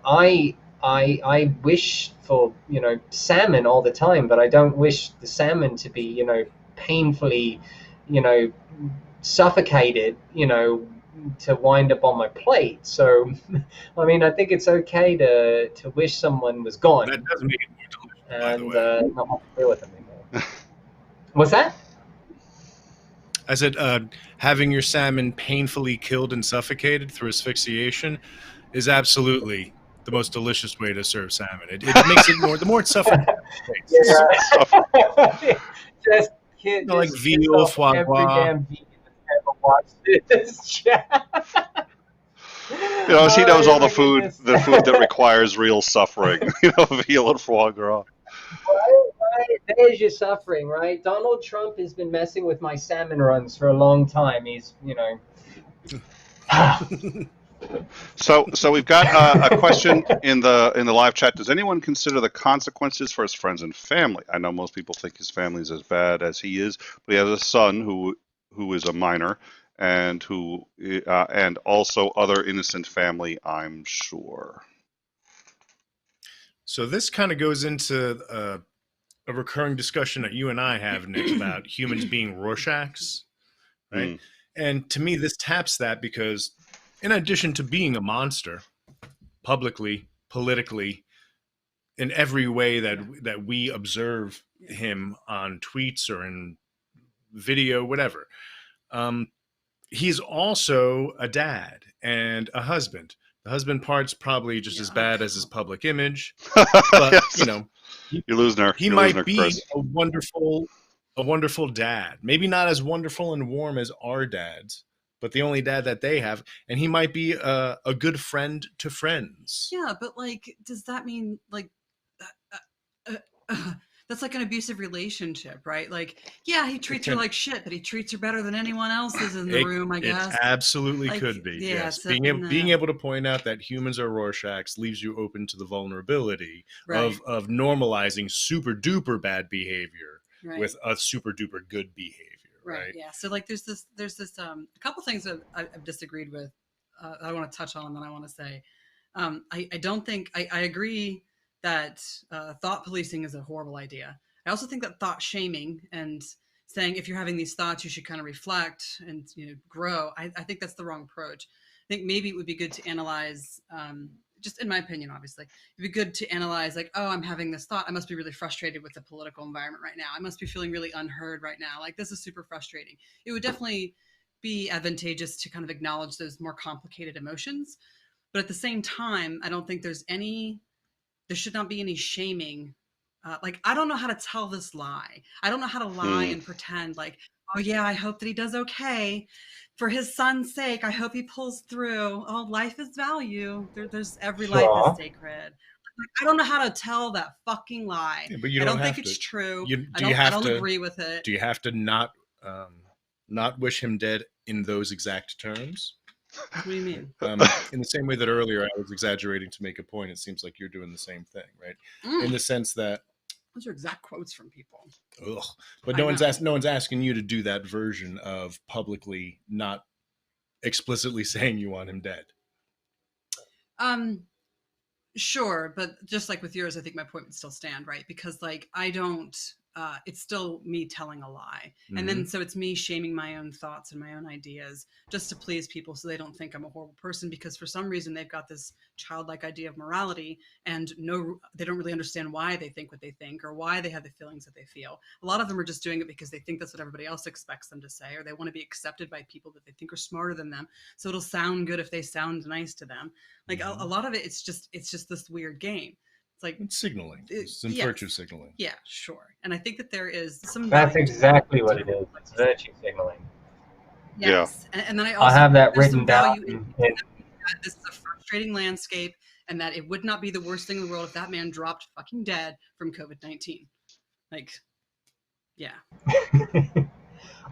I I wish for, salmon all the time, but I don't wish the salmon to be, painfully, suffocated, to wind up on my plate. So, I mean, I think it's okay to wish someone was gone. That doesn't make it more delicious, by the And way. not have to deal with them anymore. What's that? I said, having your salmon painfully killed and suffocated through asphyxiation is absolutely the most delicious way to serve salmon. It makes it more, the more it suffocates. Yeah. Just kid, Like veal, foie every gras. damn vegan that's ever watched this chat. She knows all the food, goodness. the food that requires real suffering. Veal and foie gras. Right. There's your suffering, right? Donald Trump has been messing with my salmon runs for a long time. He's, So we've got a question in the live chat. Does anyone consider the consequences for his friends and family? I know most people think his family is as bad as he is, but he has a son who is a minor, and and also other innocent family, I'm sure. So this kind of goes into a recurring discussion that you and I have, Nick, about humans being Rorschachs, right? And to me, this taps that because in addition to being a monster, publicly, politically, in every way that we observe him on tweets or in video, whatever, he's also a dad and a husband. The husband part's probably just as bad as his public image, but Yes. You're losing her. He might be a wonderful dad. Maybe not as wonderful and warm as our dads, but the only dad that they have, and he might be a good friend to friends. Yeah, but like, does that mean like that's like an abusive relationship, right? Like, yeah, he treats her like shit, but he treats her better than anyone else is in the room, I guess. It absolutely Like, could be. yeah, Yes, so, being able to point out that humans are Rorschachs leaves you open to the vulnerability Right. of normalizing super duper bad behavior Right. with a super duper good behavior. Right. Yeah. So like, there's this a couple things that I've disagreed with. I want to touch on, and then I want to say, I don't think I agree that thought policing is a horrible idea. I also think that thought shaming and saying if you're having these thoughts, you should kind of reflect and grow. I think that's the wrong approach. I think maybe it would be good to analyze. Just in my opinion, obviously, it'd be good to analyze like, oh, I'm having this thought. I must be really frustrated with the political environment right now. I must be feeling really unheard right now. Like, this is super frustrating. It would definitely be advantageous to kind of acknowledge those more complicated emotions. But at the same time, I don't think there should not be any shaming. Like, I don't know how to tell this lie. I don't know how to lie and pretend like, oh yeah, I hope that he does okay. For his son's sake, I hope he pulls through. Oh, life is value. There's every life is sacred. I don't know how to tell that fucking lie. Yeah, but you I don't don't think have it's to. true. I don't agree with it. Do you have to not wish him dead in those exact terms? What do you mean? In the same way that earlier I was exaggerating to make a point, it seems like you're doing the same thing, right? In the sense that those are exact quotes from people. Ugh. But no one's asking you to do that version of publicly not explicitly saying you want him dead. Sure, but just like with yours, I think my point would still stand, right? Because like I don't. It's still me telling a lie. And then so it's me shaming my own thoughts and my own ideas just to please people so they don't think I'm a horrible person, because for some reason they've got this childlike idea of morality and they don't really understand why they think what they think or why they have the feelings that they feel. A lot of them are just doing it because they think that's what everybody else expects them to say, or they want to be accepted by people that they think are smarter than them. So it'll sound good if they sound nice to them. Like a lot of it, it's just this weird game. It's signaling. It's some virtue signaling. Yeah, sure. And I think that there is some. That's exactly what it is. It's virtue signaling. Yes. Yeah. And then I have that written down. This is a frustrating landscape, and that it would not be the worst thing in the world if that man dropped fucking dead from COVID-19. Like, yeah.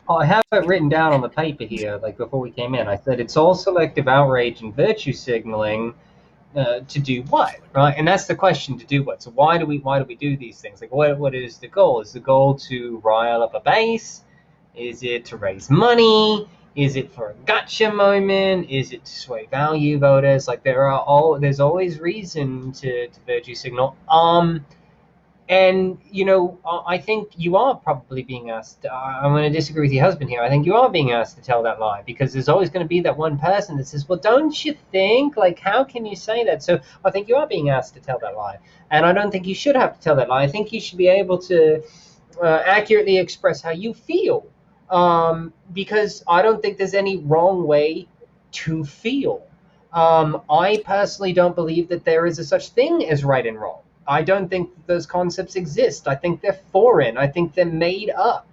I have it written down on the paper here, like before we came in. I said it's all selective outrage and virtue signaling. To do what, right? And that's the question: to do what? So why do we do these things? Like, what is the goal? Is the goal to rile up a base? Is it to raise money? Is it for a gotcha moment? Is it to sway value voters? Like there's always reason to virtue signal. And I think you are probably being asked. I'm going to disagree with your husband here. I think you are being asked to tell that lie, because there's always going to be that one person that says, "Well, don't you think? Like, how can you say that?" So I think you are being asked to tell that lie, and I don't think you should have to tell that lie. I think you should be able to accurately express how you feel, because I don't think there's any wrong way to feel. I personally don't believe that there is a such thing as right and wrong. I don't think those concepts exist. I think they're foreign. I think they're made up.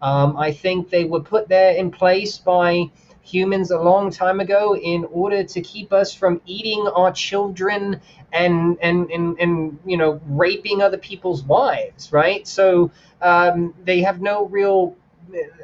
I think they were put there in place by humans a long time ago in order to keep us from eating our children and raping other people's wives, right? So they have no real.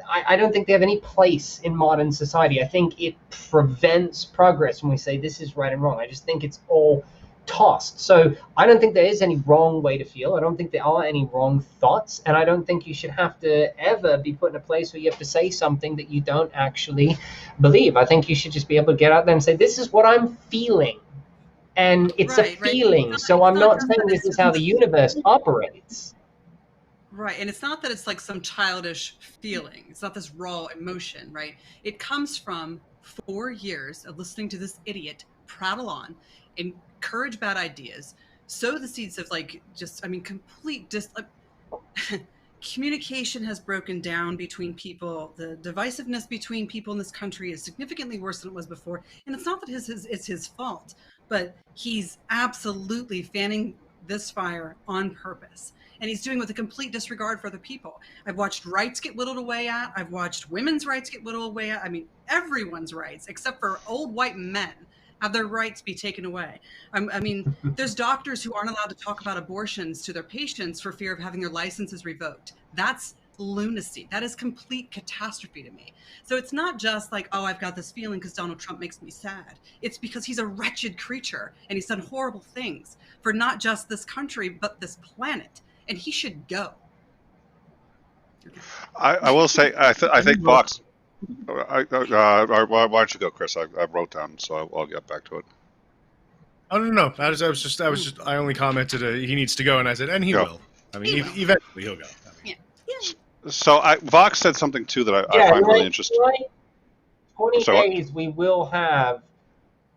I don't think they have any place in modern society. I think it prevents progress when we say this is right and wrong. I just think it's all tossed. So I don't think there is any wrong way to feel. I don't think there are any wrong thoughts, and I don't think you should have to ever be put in a place where you have to say something that you don't actually believe. I think you should just be able to get out there and say, this is what I'm feeling, and it's a feeling. So I'm not saying this is how the universe operates. Right, and it's not that it's like some childish feeling. It's not this raw emotion, right? It comes from 4 years of listening to this idiot prattle on, encourage bad ideas, sow the seeds of complete communication has broken down between people. The divisiveness between people in this country is significantly worse than it was before. And it's not that it's his fault, but he's absolutely fanning this fire on purpose. And he's doing it with a complete disregard for other people. I've watched rights get whittled away at. I've watched women's rights get whittled away at. I mean, everyone's rights, except for old white men, have their rights be taken away. I mean, there's doctors who aren't allowed to talk about abortions to their patients for fear of having their licenses revoked. That's lunacy. That is complete catastrophe to me. So it's not just like, oh, I've got this feeling because Donald Trump makes me sad. It's because he's a wretched creature and he's done horrible things for not just this country, but this planet. And he should go. Okay. I will say, I think Fox. Why don't you go, Chris? I wrote down, so I'll get back to it. Oh no! I only commented he needs to go, and I said, and he will. I mean, eventually he'll go. Yeah. So Vox said something too that I find really interesting. 20 days we will have.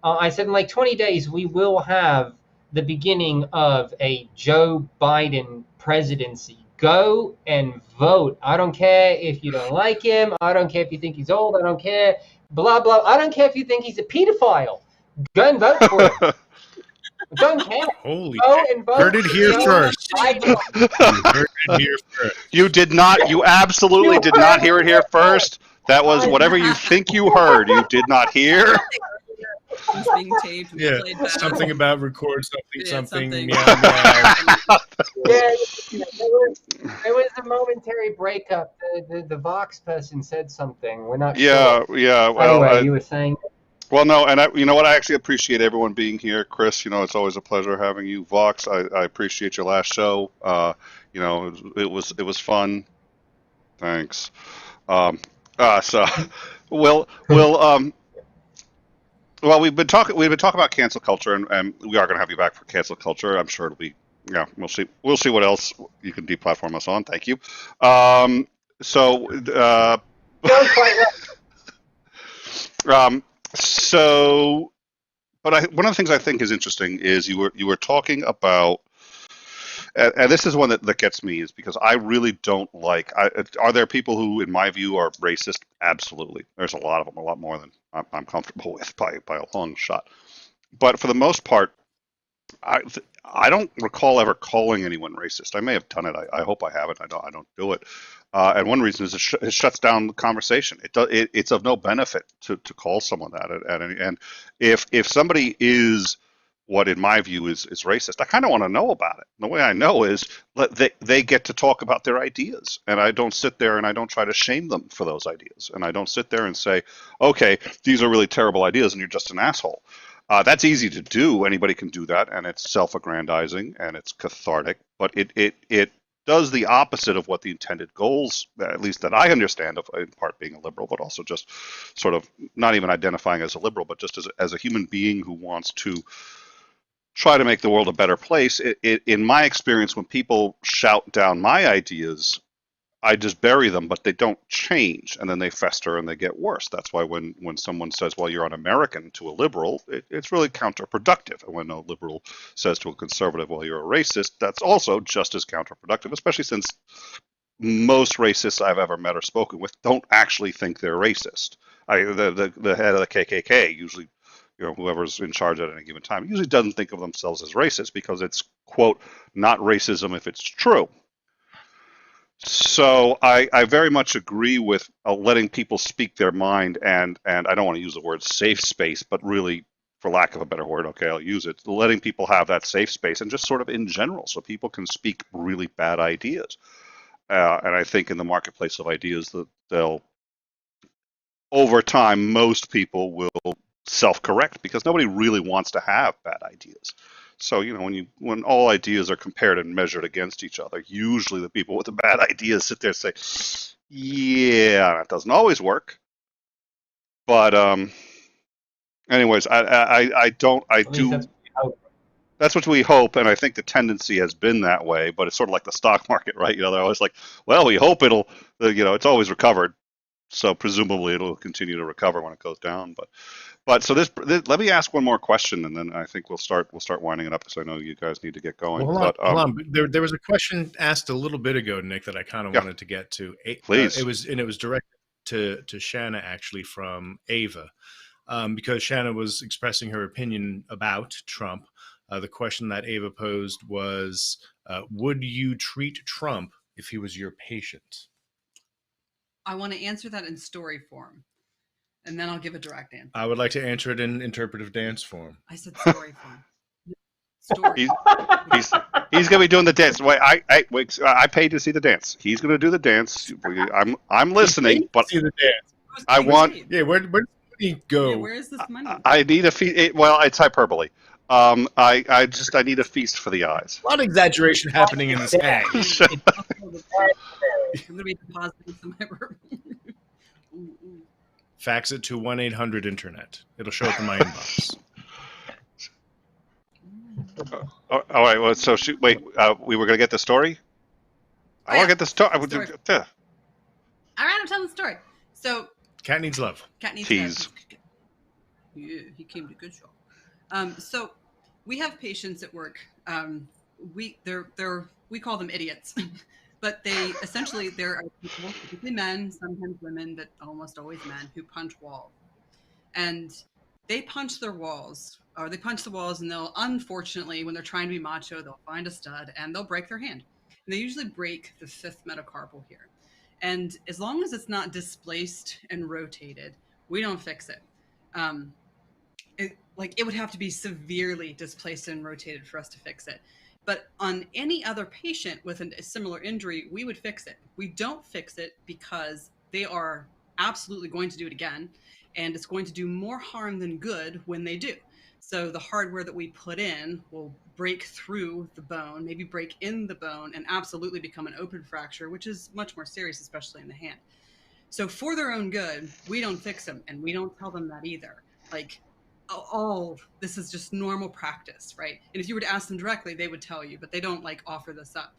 I said in like 20 days we will have the beginning of a Joe Biden presidency. Go and vote. I don't care if you don't like him. I don't care if you think he's old. I don't care. Blah, blah. I don't care if you think he's a pedophile. Go and vote for him. Don't care. Holy Go and vote. Heard it here first. Heard it here first. You did not. You absolutely did not hear it here first. That was whatever you think you heard. You did not hear. It's being taped. Yeah, something about record something. Yeah, there was a momentary breakup. The Vox person said something. We're not sure. Yeah. Well, anyway, you were saying. Well, no, and you know what? I actually appreciate everyone being here, Chris. It's always a pleasure having you. Vox, I appreciate your last show. It was fun. Thanks. So well, we've been talking about cancel culture, and we are going to have you back for cancel culture. I'm sure it'll be. Yeah, we'll see. We'll see what else you can deplatform us on. Thank you. But one of the things I think is interesting is you were talking about, and this is one that gets me, is because I really don't like. Are there people who, in my view, are racist? Absolutely. There's a lot of them, a lot more than I'm comfortable with by a long shot. But for the most part, I don't recall ever calling anyone racist. I may have done it. I hope I haven't. I don't do it. And one reason is it shuts down the conversation. It's of no benefit to call someone that. And if somebody is what, in my view, is racist, I kind of want to know about it. And the way I know is they get to talk about their ideas. And I don't sit there and I don't try to shame them for those ideas. And I don't sit there and say, okay, these are really terrible ideas and you're just an asshole. That's easy to do. Anybody can do that, and it's self-aggrandizing and it's cathartic. But it does the opposite of what the intended goals, at least that I understand, of in part being a liberal, but also just sort of not even identifying as a liberal, but just as a human being who wants to try to make the world a better place. In my experience, when people shout down my ideas, I just bury them, but they don't change, and then they fester and they get worse. That's why when someone says, well, you're un-American to a liberal, it's really counterproductive. And when a liberal says to a conservative, well, you're a racist, that's also just as counterproductive, especially since most racists I've ever met or spoken with don't actually think they're racist. The head of the KKK usually, whoever's in charge at any given time, usually doesn't think of themselves as racist because it's, quote, not racism if it's true. So I very much agree with letting people speak their mind, and I don't want to use the word safe space, but really, for lack of a better word, okay, I'll use it, letting people have that safe space, and just sort of in general, so people can speak really bad ideas. And I think in the marketplace of ideas that they'll, over time, most people will self-correct because nobody really wants to have bad ideas. So, when all ideas are compared and measured against each other, usually the people with the bad ideas sit there and say, yeah, that doesn't always work. But anyways, that's what we hope, and I think the tendency has been that way, but it's sort of like the stock market, right? They're always like, well, we hope it's always recovered. So presumably it'll continue to recover when it goes down, but so this let me ask one more question, and then I think we'll start winding it up because I know you guys need to get going. Well, hold on. There was a question asked a little bit ago, Nick, that I kind of wanted to get to. Please. It was directed to Shanna, actually, from Ava, because Shanna was expressing her opinion about Trump. The question that Ava posed was, would you treat Trump if he was your patient? I want to answer that in story form, and then I'll give a direct answer. I would like to answer it in interpretive dance form. I said story form. Story. He's going to be doing the dance. Wait, I paid to see the dance. He's going to do the dance. I'm listening, but see the dance. I want. Yeah, where does the money go? Yeah, where is this money? I need a feast. Well, it's hyperbole. I need a feast for the eyes. A lot of exaggeration happening in this ad. I'm going to be depositing some of my room. Fax it to 1-800-INTERNET. It'll show up in my inbox. All right. Well, so wait. We were going to get the story. I want to get the story. All right, I'm telling the story. So, cat needs love. Cat needs Tease. love. Yeah, he came to good show. So we have patients at work. We call them idiots. But there are people, typically men, sometimes women, but almost always men, who punch walls. And they punch their walls, or they punch the walls, and they'll, unfortunately, when they're trying to be macho, they'll find a stud, and they'll break their hand. And they usually break the 5th metacarpal here. And as long as it's not displaced and rotated, we don't fix it. It would have to be severely displaced and rotated for us to fix it. But on any other patient with a similar injury, we would fix it. We don't fix it because they are absolutely going to do it again, and it's going to do more harm than good when they do. So the hardware that we put in will break through the bone, maybe break in the bone, and absolutely become an open fracture, which is much more serious, especially in the hand. So for their own good, we don't fix them, and we don't tell them that either. This is just normal practice, right? And if you were to ask them directly, they would tell you, but they don't offer this up.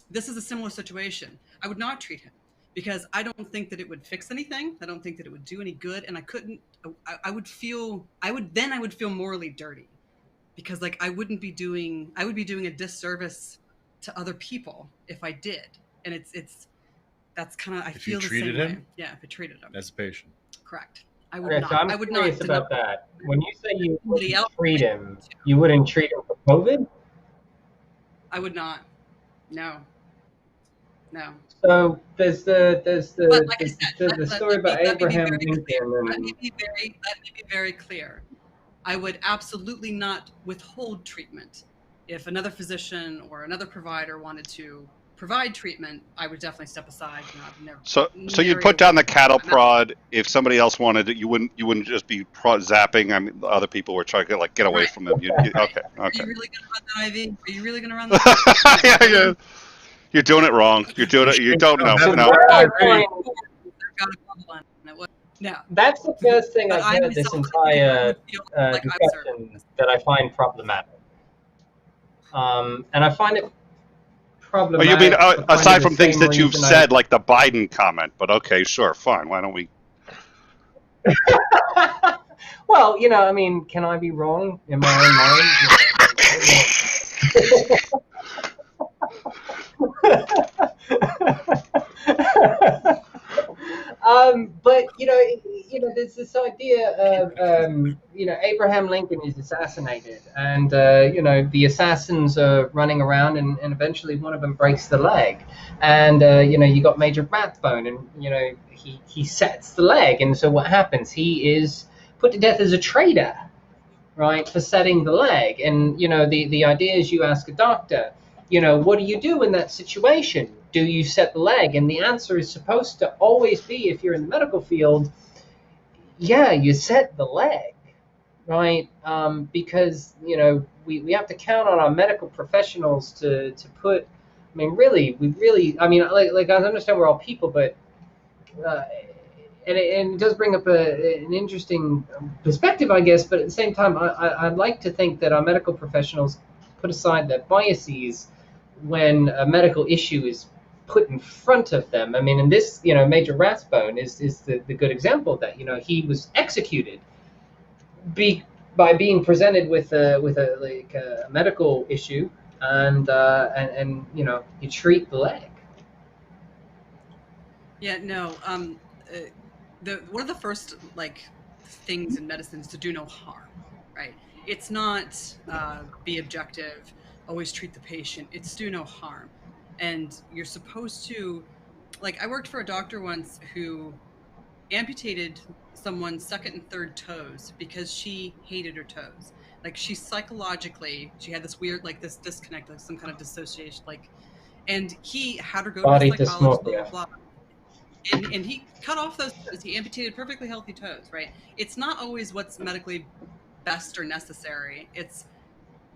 This is a similar situation. I would not treat him because I don't think that it would fix anything. I don't think that it would do any good. And I would feel morally dirty because I would be doing a disservice to other people if I did. And that's kind of, I feel the same way. Yeah, if I treated him. As a patient. Correct. I would not. So I'm I would curious not about that. When you say you wouldn't treat him, you wouldn't treat him for COVID? I would not. No. So there's the story about Abraham Lincoln. Let me be very clear. I would absolutely not withhold treatment. If another physician or another provider wanted to provide treatment, I would definitely step aside. So you'd put down the cattle prod if somebody else wanted it. You wouldn't just be zapping. I mean, other people were trying to get away from them. Okay. Are you really going to run that IV? Are you really going to run that? Yeah. You're doing it wrong. You're doing it. You don't know. So No. where I I agree. find- Got a bubble on it. No. That's the first thing But I've I heard this myself entire feel like I've discussion served. that I find problematic. And I find it Oh, problematic. you mean for kind of aside the from things same that you've reason I- said, like the Biden comment? But okay, sure, fine. Why don't we? Well, I mean, can I be wrong in my own mind? But there's this idea of Abraham Lincoln is assassinated, and the assassins are running around, and eventually one of them breaks the leg, and you got Major Rathbone, and he sets the leg, and so what happens? He is put to death as a traitor, right, for setting the leg. And the idea is you ask a doctor, what do you do in that situation? Do you set the leg? And the answer is supposed to always be, if you're in the medical field, yeah, you set the leg, right? Because we have to count on our medical professionals to put. I mean, really, I mean, like I understand we're all people, but and it does bring up an interesting perspective, I guess. But at the same time, I'd like to think that our medical professionals put aside their biases when a medical issue is put in front of them. I mean, in this, Major Rathbone is the good example of that. He was executed by being presented with a medical issue, and you treat the leg. Yeah, no. One of the first things in medicine is to do no harm, right? It's not be objective, always treat the patient. It's do no harm, and you're supposed to. I worked for a doctor once who amputated someone's second and third toes because she hated her toes. She psychologically, she had this weird this disconnect, some kind of dissociation, and he had her go Body to a psychologist, blah, dysmorphia. blah, blah. And he cut off those toes. He amputated perfectly healthy toes, right? It's not always what's medically best or necessary. It's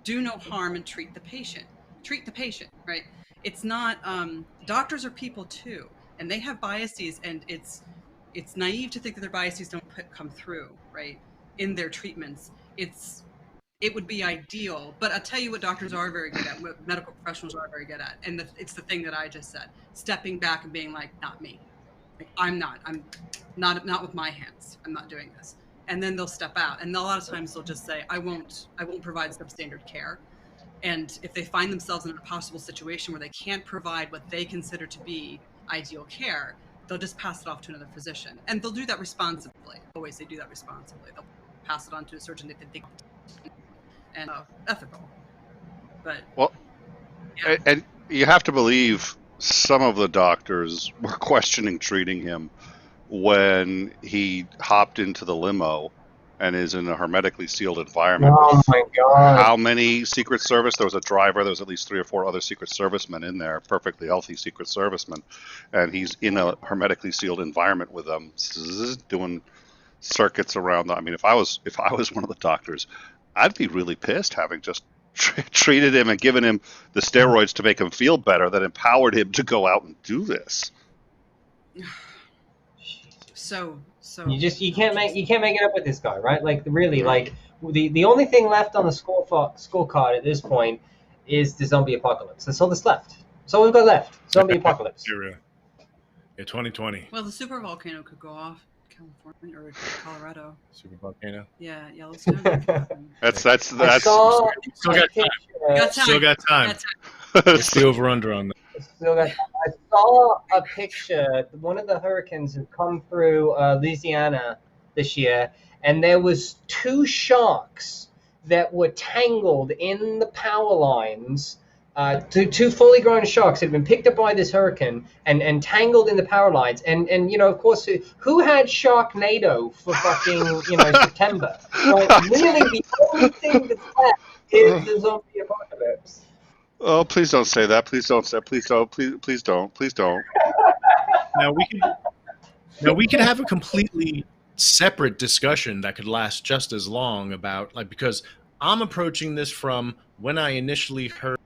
do no harm and treat the patient. Treat the patient, right? It's not, doctors are people too, and they have biases, and it's naive to think that their biases don't come through, right? In their treatments. It would be ideal, but I'll tell you what doctors are very good at, what medical professionals are very good at, and it's the thing that I just said, stepping back and being like, not me. I'm not with my hands. I'm not doing this. And then they'll step out. And a lot of times they'll just say, I won't provide substandard care. And if they find themselves in an impossible situation where they can't provide what they consider to be ideal care, they'll just pass it off to another physician. And they'll do that responsibly. Always they do that responsibly. They'll pass it on to a surgeon they think and ethical. But Well, yeah. and you have to believe some of the doctors were questioning treating him when he hopped into the limo and is in a hermetically sealed environment. Oh my God! How many Secret Service? There was a driver. There was at least 3 or 4 other Secret Servicemen in there, perfectly healthy Secret Servicemen, and he's in a hermetically sealed environment with them, doing circuits around. I mean, if I was one of the doctors, I'd be really pissed having just treated him and given him the steroids to make him feel better that empowered him to go out and do this. So You can't make it up with this guy, right? Really, the only thing left on the scorecard at this point is the zombie apocalypse. That's all that's left. That's all we've got left. Zombie apocalypse. Yeah, 2020. well, the super volcano could go off California or Colorado. Super volcano. Yeah, Yellowstone. That could happen. That's I saw Still a got picture. Still got time. Got time. What's the over under on that? I saw a picture. One of the hurricanes had come through Louisiana this year, and there was 2 sharks that were tangled in the power lines. Two fully grown sharks had been picked up by this hurricane and tangled in the power lines. And of course, who had Sharknado for fucking September? Like, really, the only thing that's left is the zombie apocalypse. Oh, please don't say that. Please don't say. Please don't. Please don't. Please don't. Now we could have a completely separate discussion that could last just as long about because I'm approaching this from when I initially heard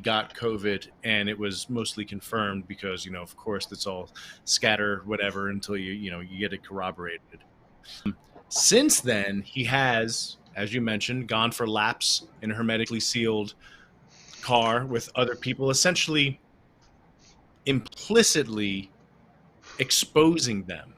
got COVID, and it was mostly confirmed because, of course, it's all scatter whatever until you get it corroborated. Since then, he has, as you mentioned, gone for laps in a hermetically sealed car with other people, essentially implicitly exposing them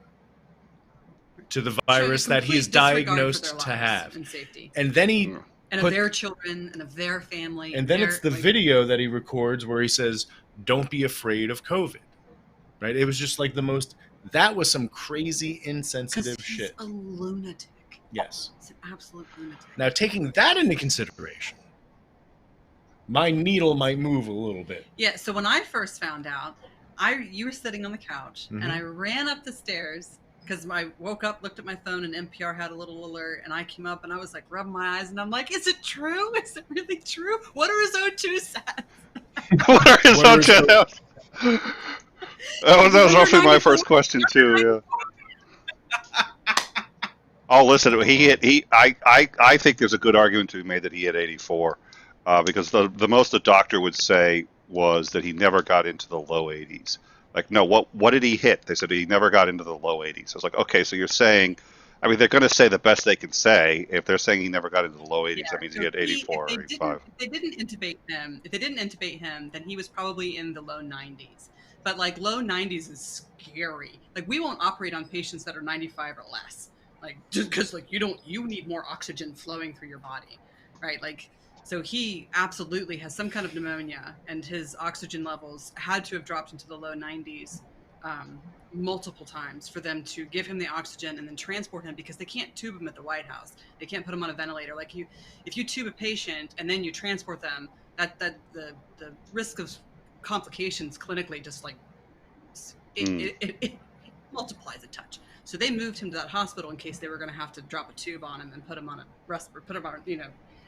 to the virus that he is diagnosed to have. And safety. And then he and of their children and of their family. And then it's the video that he records where he says, "Don't be afraid of COVID." Right? It was just like that was some crazy insensitive shit. He's a lunatic. Yes. He's an absolute lunatic. Now, taking that into consideration, my needle might move a little bit. Yeah, so when I first found out, you were sitting on the couch, and I ran up the stairs because I woke up, looked at my phone, and NPR had a little alert, and I came up, and I was like rubbing my eyes, and I'm like, is it true? Is it really true? What are his O2 stats? What are his O2 stats? That was roughly my first question too. Yeah. Oh, listen, I think there's a good argument to be made that he had 84, because the most the doctor would say was that he never got into the low 80s. Like, no, what did he hit? They said he never got into the low 80s. I was like, okay, so you're saying, I mean, they're going to say the best they can say. If they're saying he never got into the low 80s, that means he had 84 or 85. If they didn't intubate him, then he was probably in the low 90s. But like low 90s is scary. Like, we won't operate on patients that are 95 or less. Like, just because like you need more oxygen flowing through your body, right? Like, so he absolutely has some kind of pneumonia, and his oxygen levels had to have dropped into the low 90s multiple times for them to give him the oxygen and then transport him, because they can't tube him at the White House. They can't put him on a ventilator. Like, if you tube a patient and then you transport them, that the risk of complications clinically just like it multiplies a touch. So they moved him to that hospital in case they were going to have to drop a tube on him and put him on a respirator, put him on,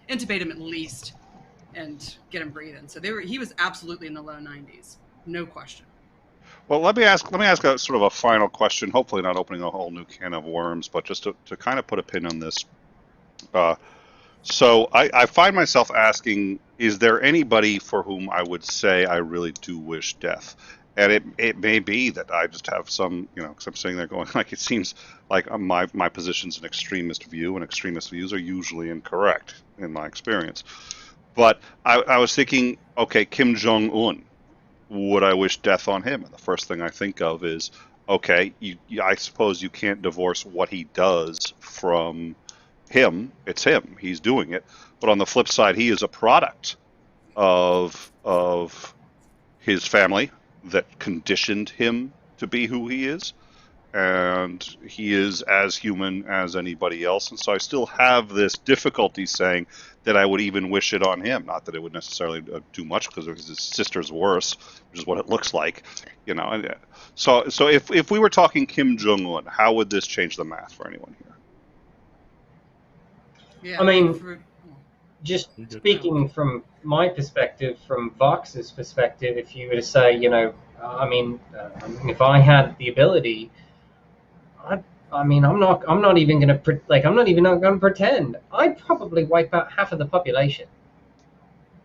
intubate him at least and get him breathing. So he was absolutely in the low 90s, no question. Well, let me ask a sort of a final question. Hopefully, not opening a whole new can of worms, but just to kind of put a pin on this. So I find myself asking: is there anybody for whom I would say I really do wish death? And it may be that I just have some, because I'm sitting there going, like, it seems like my position's an extremist view, and extremist views are usually incorrect in my experience. But I was thinking, okay, Kim Jong-un, would I wish death on him? And the first thing I think of is, okay, I suppose you can't divorce what he does from him. It's him. He's doing it. But on the flip side, he is a product of his family that conditioned him to be who he is, and he is as human as anybody else. And so I still have this difficulty saying that I would even wish it on him. Not that it would necessarily do much, because his sister's worse, which is what it looks like, And so if we were talking Kim Jong-un, how would this change the math for anyone here? Yeah, I mean, just speaking from my perspective, from Vox's perspective, if you were to say, if I had the ability, I'm not even going to pretend. I'd probably wipe out half of the population.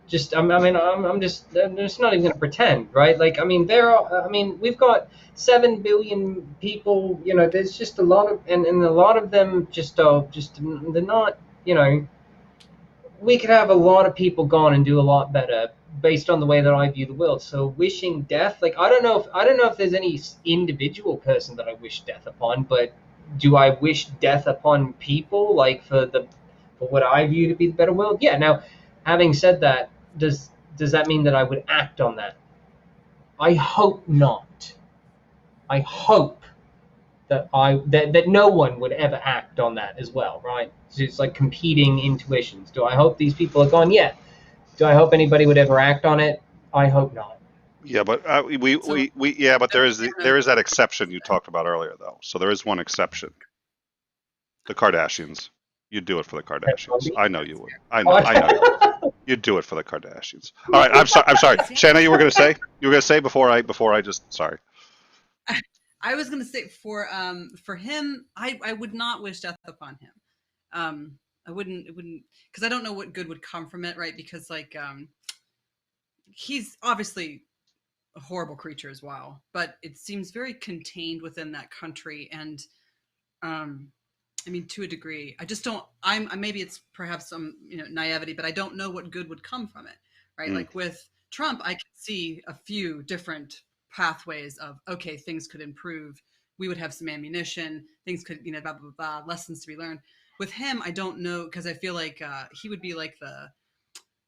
I'm just not even going to pretend, right? Like, we've got 7 billion people. There's just a lot of, and a lot of them they're not. We could have a lot of people gone and do a lot better based on the way that I view the world. So wishing death, like, I don't know if there's any individual person that I wish death upon, but do I wish death upon people, like for what I view to be the better world? Yeah. Now, having said that, does that mean that I would act on that? I hope not. I hope that no one would ever act on that as well, right? So it's like competing intuitions. Do I hope these people are gone? Yeah. Do I hope anybody would ever act on it? I hope not. Yeah, but but there is that exception you talked about earlier, though. So there is one exception. The Kardashians. You'd do it for the Kardashians. I know you would. I know you would. You'd do it for the Kardashians. All right, I'm sorry. Shanna, you were going to say before I just, sorry. I was going to say for him, I would not wish death upon him. I wouldn't, because I don't know what good would come from it, right? Because like, he's obviously a horrible creature as well, but it seems very contained within that country. And I mean, to a degree, I just don't. Maybe it's perhaps some naivety, but I don't know what good would come from it, right? Like with Trump, I can see a few different pathways of okay, things could improve. We would have some ammunition. Things could, blah blah blah. Lessons to be learned. With him, I don't know because I feel like he would be like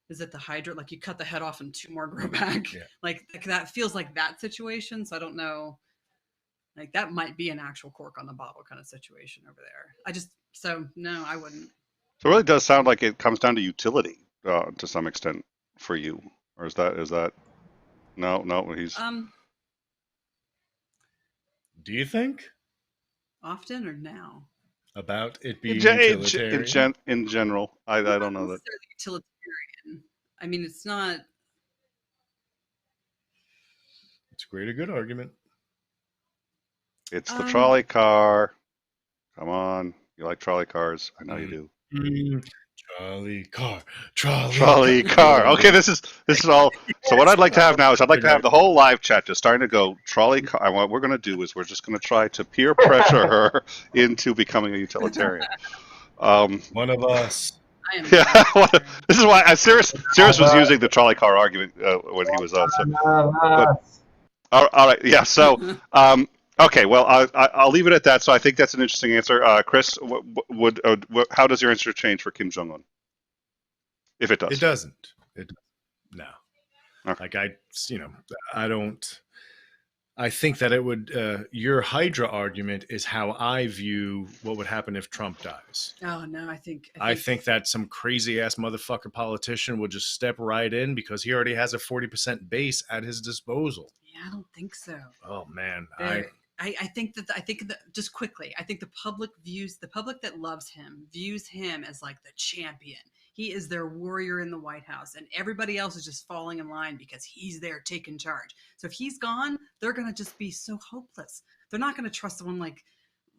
is it the Hydra? Like you cut the head off and two more grow back. Yeah. Like that feels like that situation. So I don't know. Like that might be an actual cork on the bottle kind of situation over there. No, I wouldn't. So it really does sound like it comes down to utility to some extent for you, or is that no? He's Do you think often or now about it being utilitarian? in general? I don't know that. Utilitarian. I mean, it's not. It's a good argument. It's the trolley car. Come on, you like trolley cars? I know you do. Trolley car. Okay, this is all. So what I'd like to have now is I'd like to have the whole live chat just starting to go trolley car. And what we're going to do is we're just going to try to peer pressure her into becoming a utilitarian. One of us. Yeah, this is why Cyrus was using the trolley car argument when he was on. So, all right, yeah. So. Okay, well, I'll leave it at that. So I think that's an interesting answer. Chris, how does your answer change for Kim Jong-un? If it does. It doesn't. No. Okay. Like I don't. I think that it would. Your Hydra argument is how I view what would happen if Trump dies. Oh no, I think that some crazy ass motherfucker politician will just step right in because he already has a 40% base at his disposal. Yeah, I don't think so. Oh man, I think that just quickly, I think the public that loves him views him as like the champion. He is their warrior in the White House, and everybody else is just falling in line because he's there taking charge. So if he's gone, they're going to just be so hopeless. They're not going to trust someone like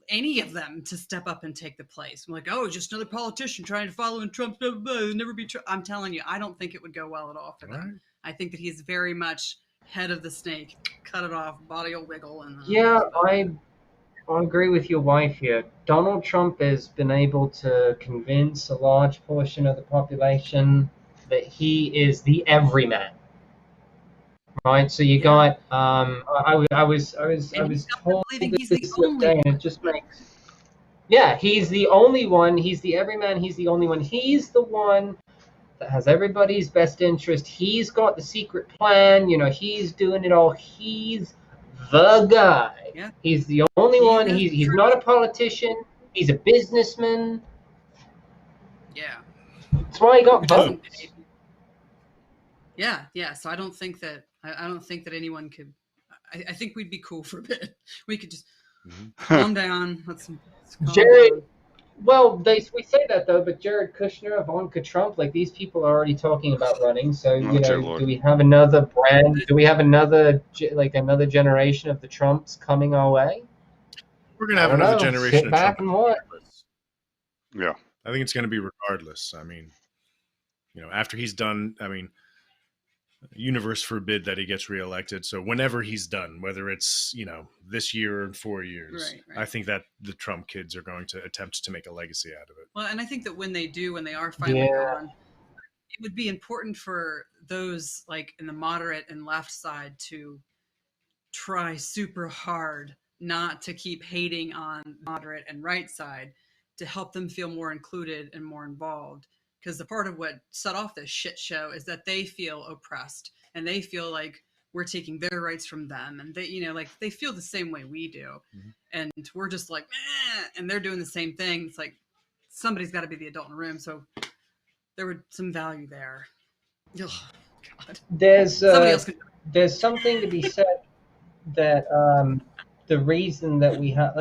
any of them to step up and take the place. I'm like, oh, just another politician trying to follow in Trump. Never be. I'm telling you, I don't think it would go well at all for them. Right. I think that he's very much head of the snake, cut it off, body will wiggle. And yeah, I agree with your wife here. Donald Trump has been able to convince a large portion of the population that he is the everyman. Right, so you got. I was told this the other day, and it just makes. Yeah, he's the only one. He's the everyman. He's the only one. He's the one that has everybody's best interest. He's got the secret plan. He's doing it all. He's the guy. Yeah. He's the only one. He's not a politician. He's a businessman. Yeah. That's why he got votes. Yeah. So I don't think that anyone could. I think we'd be cool for a bit. We could just calm down. Let's calm Jared. down. Well, we say that though, but Jared Kushner, Ivanka Trump, like these people are already talking about running. So do we have another brand? Do we have another generation of the Trumps coming our way? We're gonna have another generation. Sit back and watch. Yeah, I think it's gonna be regardless. I mean, after he's done. I mean, universe forbid that he gets reelected. So whenever he's done, whether it's, this year or in 4 years, right. I think that the Trump kids are going to attempt to make a legacy out of it. Well, and I think that when they are finally gone, it would be important for those like in the moderate and left side to try super hard not to keep hating on moderate and right side to help them feel more included and more involved. Because the part of what set off this shit show is that they feel oppressed and they feel like we're taking their rights from them. And they, they feel the same way we do. Mm-hmm. And we're just like, and they're doing the same thing. It's like somebody's got to be the adult in the room. So there was some value there. Oh, God. There's something to be said that the reason that we have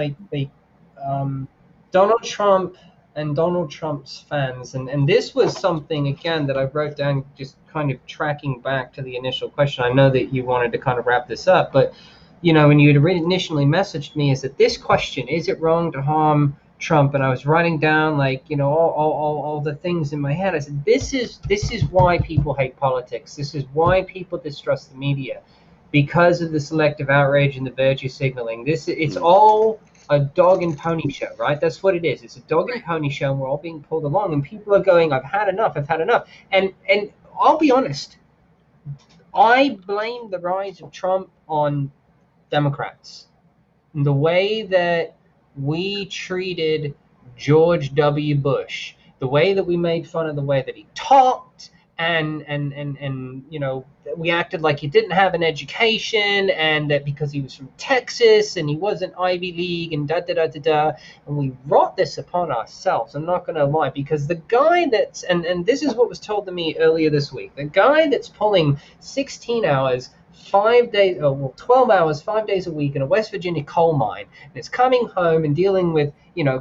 Donald Trump and Donald Trump's fans, and this was something, again, that I wrote down just kind of tracking back to the initial question. I know that you wanted to kind of wrap this up, but, when you had initially messaged me, is that this question, is it wrong to harm Trump, and I was writing down like all the things in my head. I said, this is why people hate politics. This is why people distrust the media, because of the selective outrage and the virtue signaling. It's all a dog and pony show, right? That's what it is. It's a dog and pony show, and we're all being pulled along, and people are going, I've had enough. And I'll be honest, I blame the rise of Trump on Democrats. The way that we treated George W. Bush, the way that we made fun of the way that he talked, and we acted like he didn't have an education, and that because he was from Texas and he wasn't Ivy League, and and we brought this upon ourselves. I'm not going to lie, because the guy that's and this is what was told to me earlier this week, the guy that's pulling 16 hours 5 days, 12 hours, 5 days a week in a West Virginia coal mine, and it's coming home and dealing with,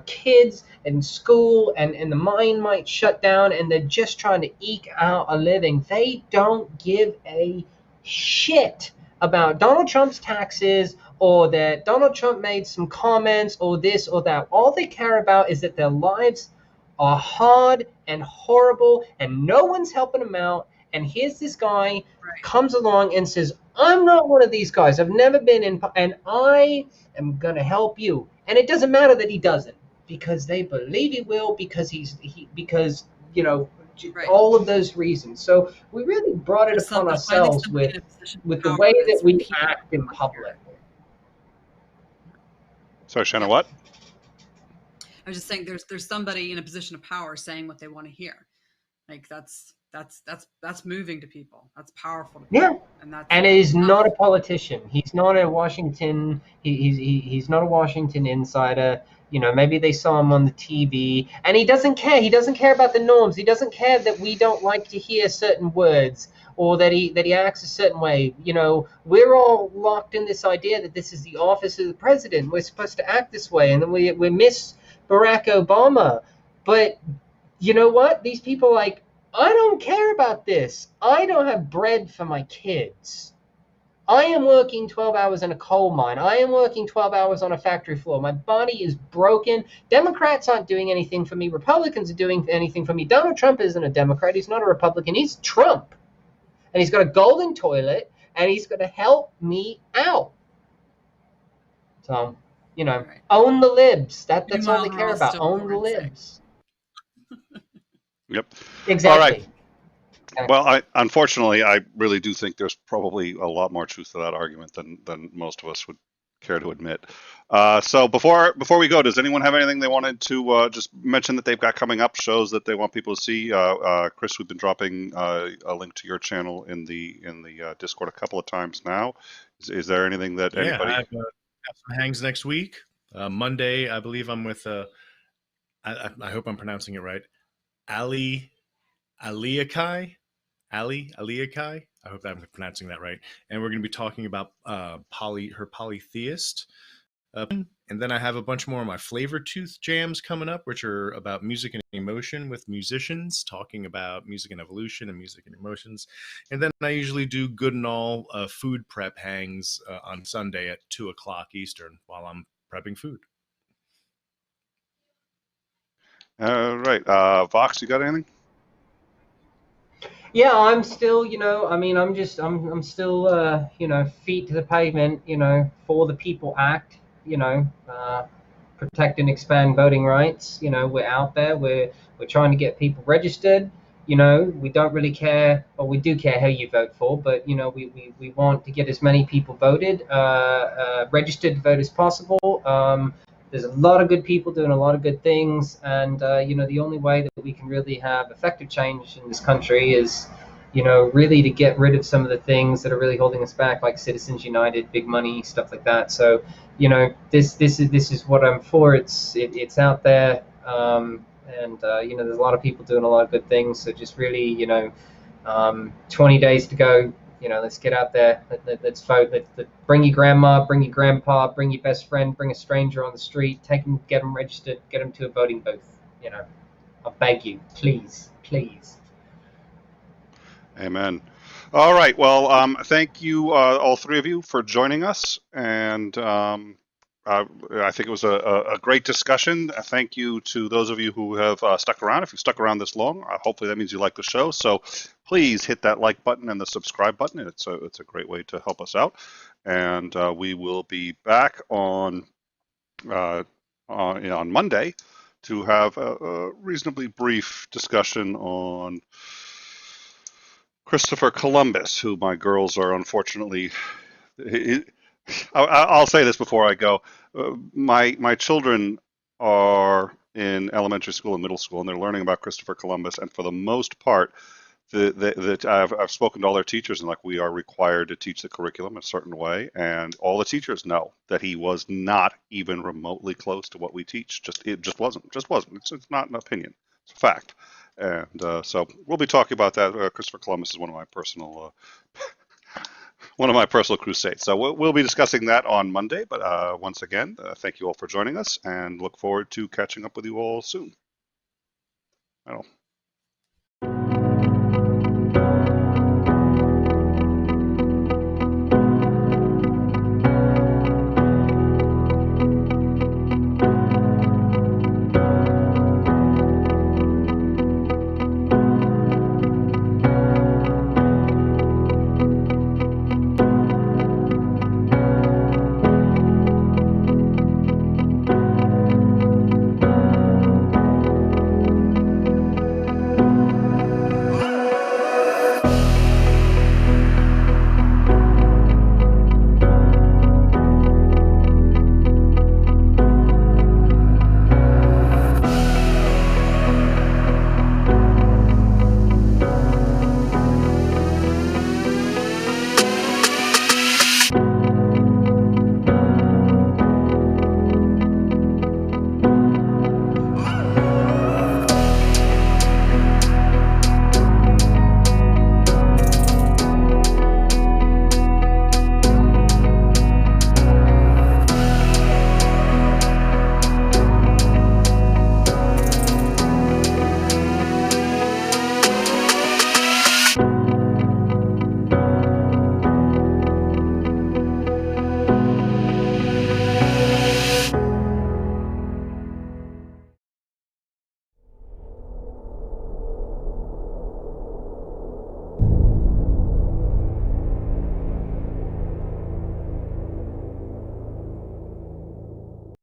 kids and school, and the mine might shut down, and they're just trying to eke out a living. They don't give a shit about Donald Trump's taxes, or that Donald Trump made some comments, or this or that. All they care about is that their lives are hard and horrible, and no one's helping them out. And here's this guy comes along and says, I'm not one of these guys. I've never been in, and I am going to help you. And it doesn't matter that he doesn't, because they believe he will, because all of those reasons. So we really brought it upon ourselves with the way that we act in public. Sorry, Shanna, what? I was just saying, there's somebody in a position of power saying what they want to hear. Like that's moving to people. That's powerful to people. Yeah, and he's not a politician. He's not a Washington. He's not a Washington insider. Maybe they saw him on the TV, and he doesn't care. He doesn't care about the norms. He doesn't care that we don't like to hear certain words, or that he acts a certain way. We're all locked in this idea that this is the office of the president. We're supposed to act this way, and then we miss Barack Obama. But you know what? These people I don't care about this. I don't have bread for my kids. I am working 12 hours in a coal mine. I am working 12 hours on a factory floor. My body is broken. Democrats aren't doing anything for me. Republicans are doing anything for me. Donald Trump isn't a Democrat. He's not a Republican. He's Trump. And he's got a golden toilet, and he's going to help me out. So, own the libs. That's all they care about. Own the libs. Yep. Exactly. All right. Well, unfortunately, I really do think there's probably a lot more truth to that argument than most of us would care to admit. So before we go, does anyone have anything they wanted to just mention that they've got coming up, shows that they want people to see? Chris, we've been dropping a link to your channel in the Discord a couple of times now. Is there anything that anybody? I have some hangs next week. Monday, I believe I'm with. I hope I'm pronouncing it right. Ali Aliakai. I hope I'm pronouncing that right. And we're going to be talking about her polytheist. And then I have a bunch more of my Flavor Tooth jams coming up, which are about music and emotion with musicians, talking about music and evolution and music and emotions. And then I usually do Good and All food prep hangs on Sunday at 2:00 Eastern while I'm prepping food. Right. Vox, you got anything? Yeah, I'm still, I'm still, feet to the pavement, for the People Act, protect and expand voting rights. We're out there. We're trying to get people registered. We don't really care, or we do care who you vote for, but we want to get as many people voted, registered to vote as possible. There's a lot of good people doing a lot of good things, and the only way that we can really have effective change in this country is, really to get rid of some of the things that are really holding us back, like Citizens United, big money, stuff like that. So, this is what I'm for. It's out there, and there's a lot of people doing a lot of good things. So just really, 20 days to go. Let's get out there. Let's vote. Let's bring your grandma, bring your grandpa, bring your best friend, bring a stranger on the street. Take them, get them registered, get them to a voting booth. I beg you, please. Amen. All right. Well, thank you, all three of you, for joining us. And I think it was a great discussion. Thank you to those of you who have stuck around. If you've stuck around this long, hopefully that means you like the show. So please hit that like button and the subscribe button. It's a great way to help us out. And we will be back on Monday to have a reasonably brief discussion on Christopher Columbus, who my girls are unfortunately. I'll say this before I go. My children are in elementary school and middle school, and they're learning about Christopher Columbus. And for the most part, I've spoken to all their teachers, and like we are required to teach the curriculum a certain way, and all the teachers know that he was not even remotely close to what we teach. It just wasn't. It's not an opinion. It's a fact. And so we'll be talking about that. Christopher Columbus is one of my personal crusades. So we'll be discussing that on Monday. But once again, thank you all for joining us, and look forward to catching up with you all soon. I don't know.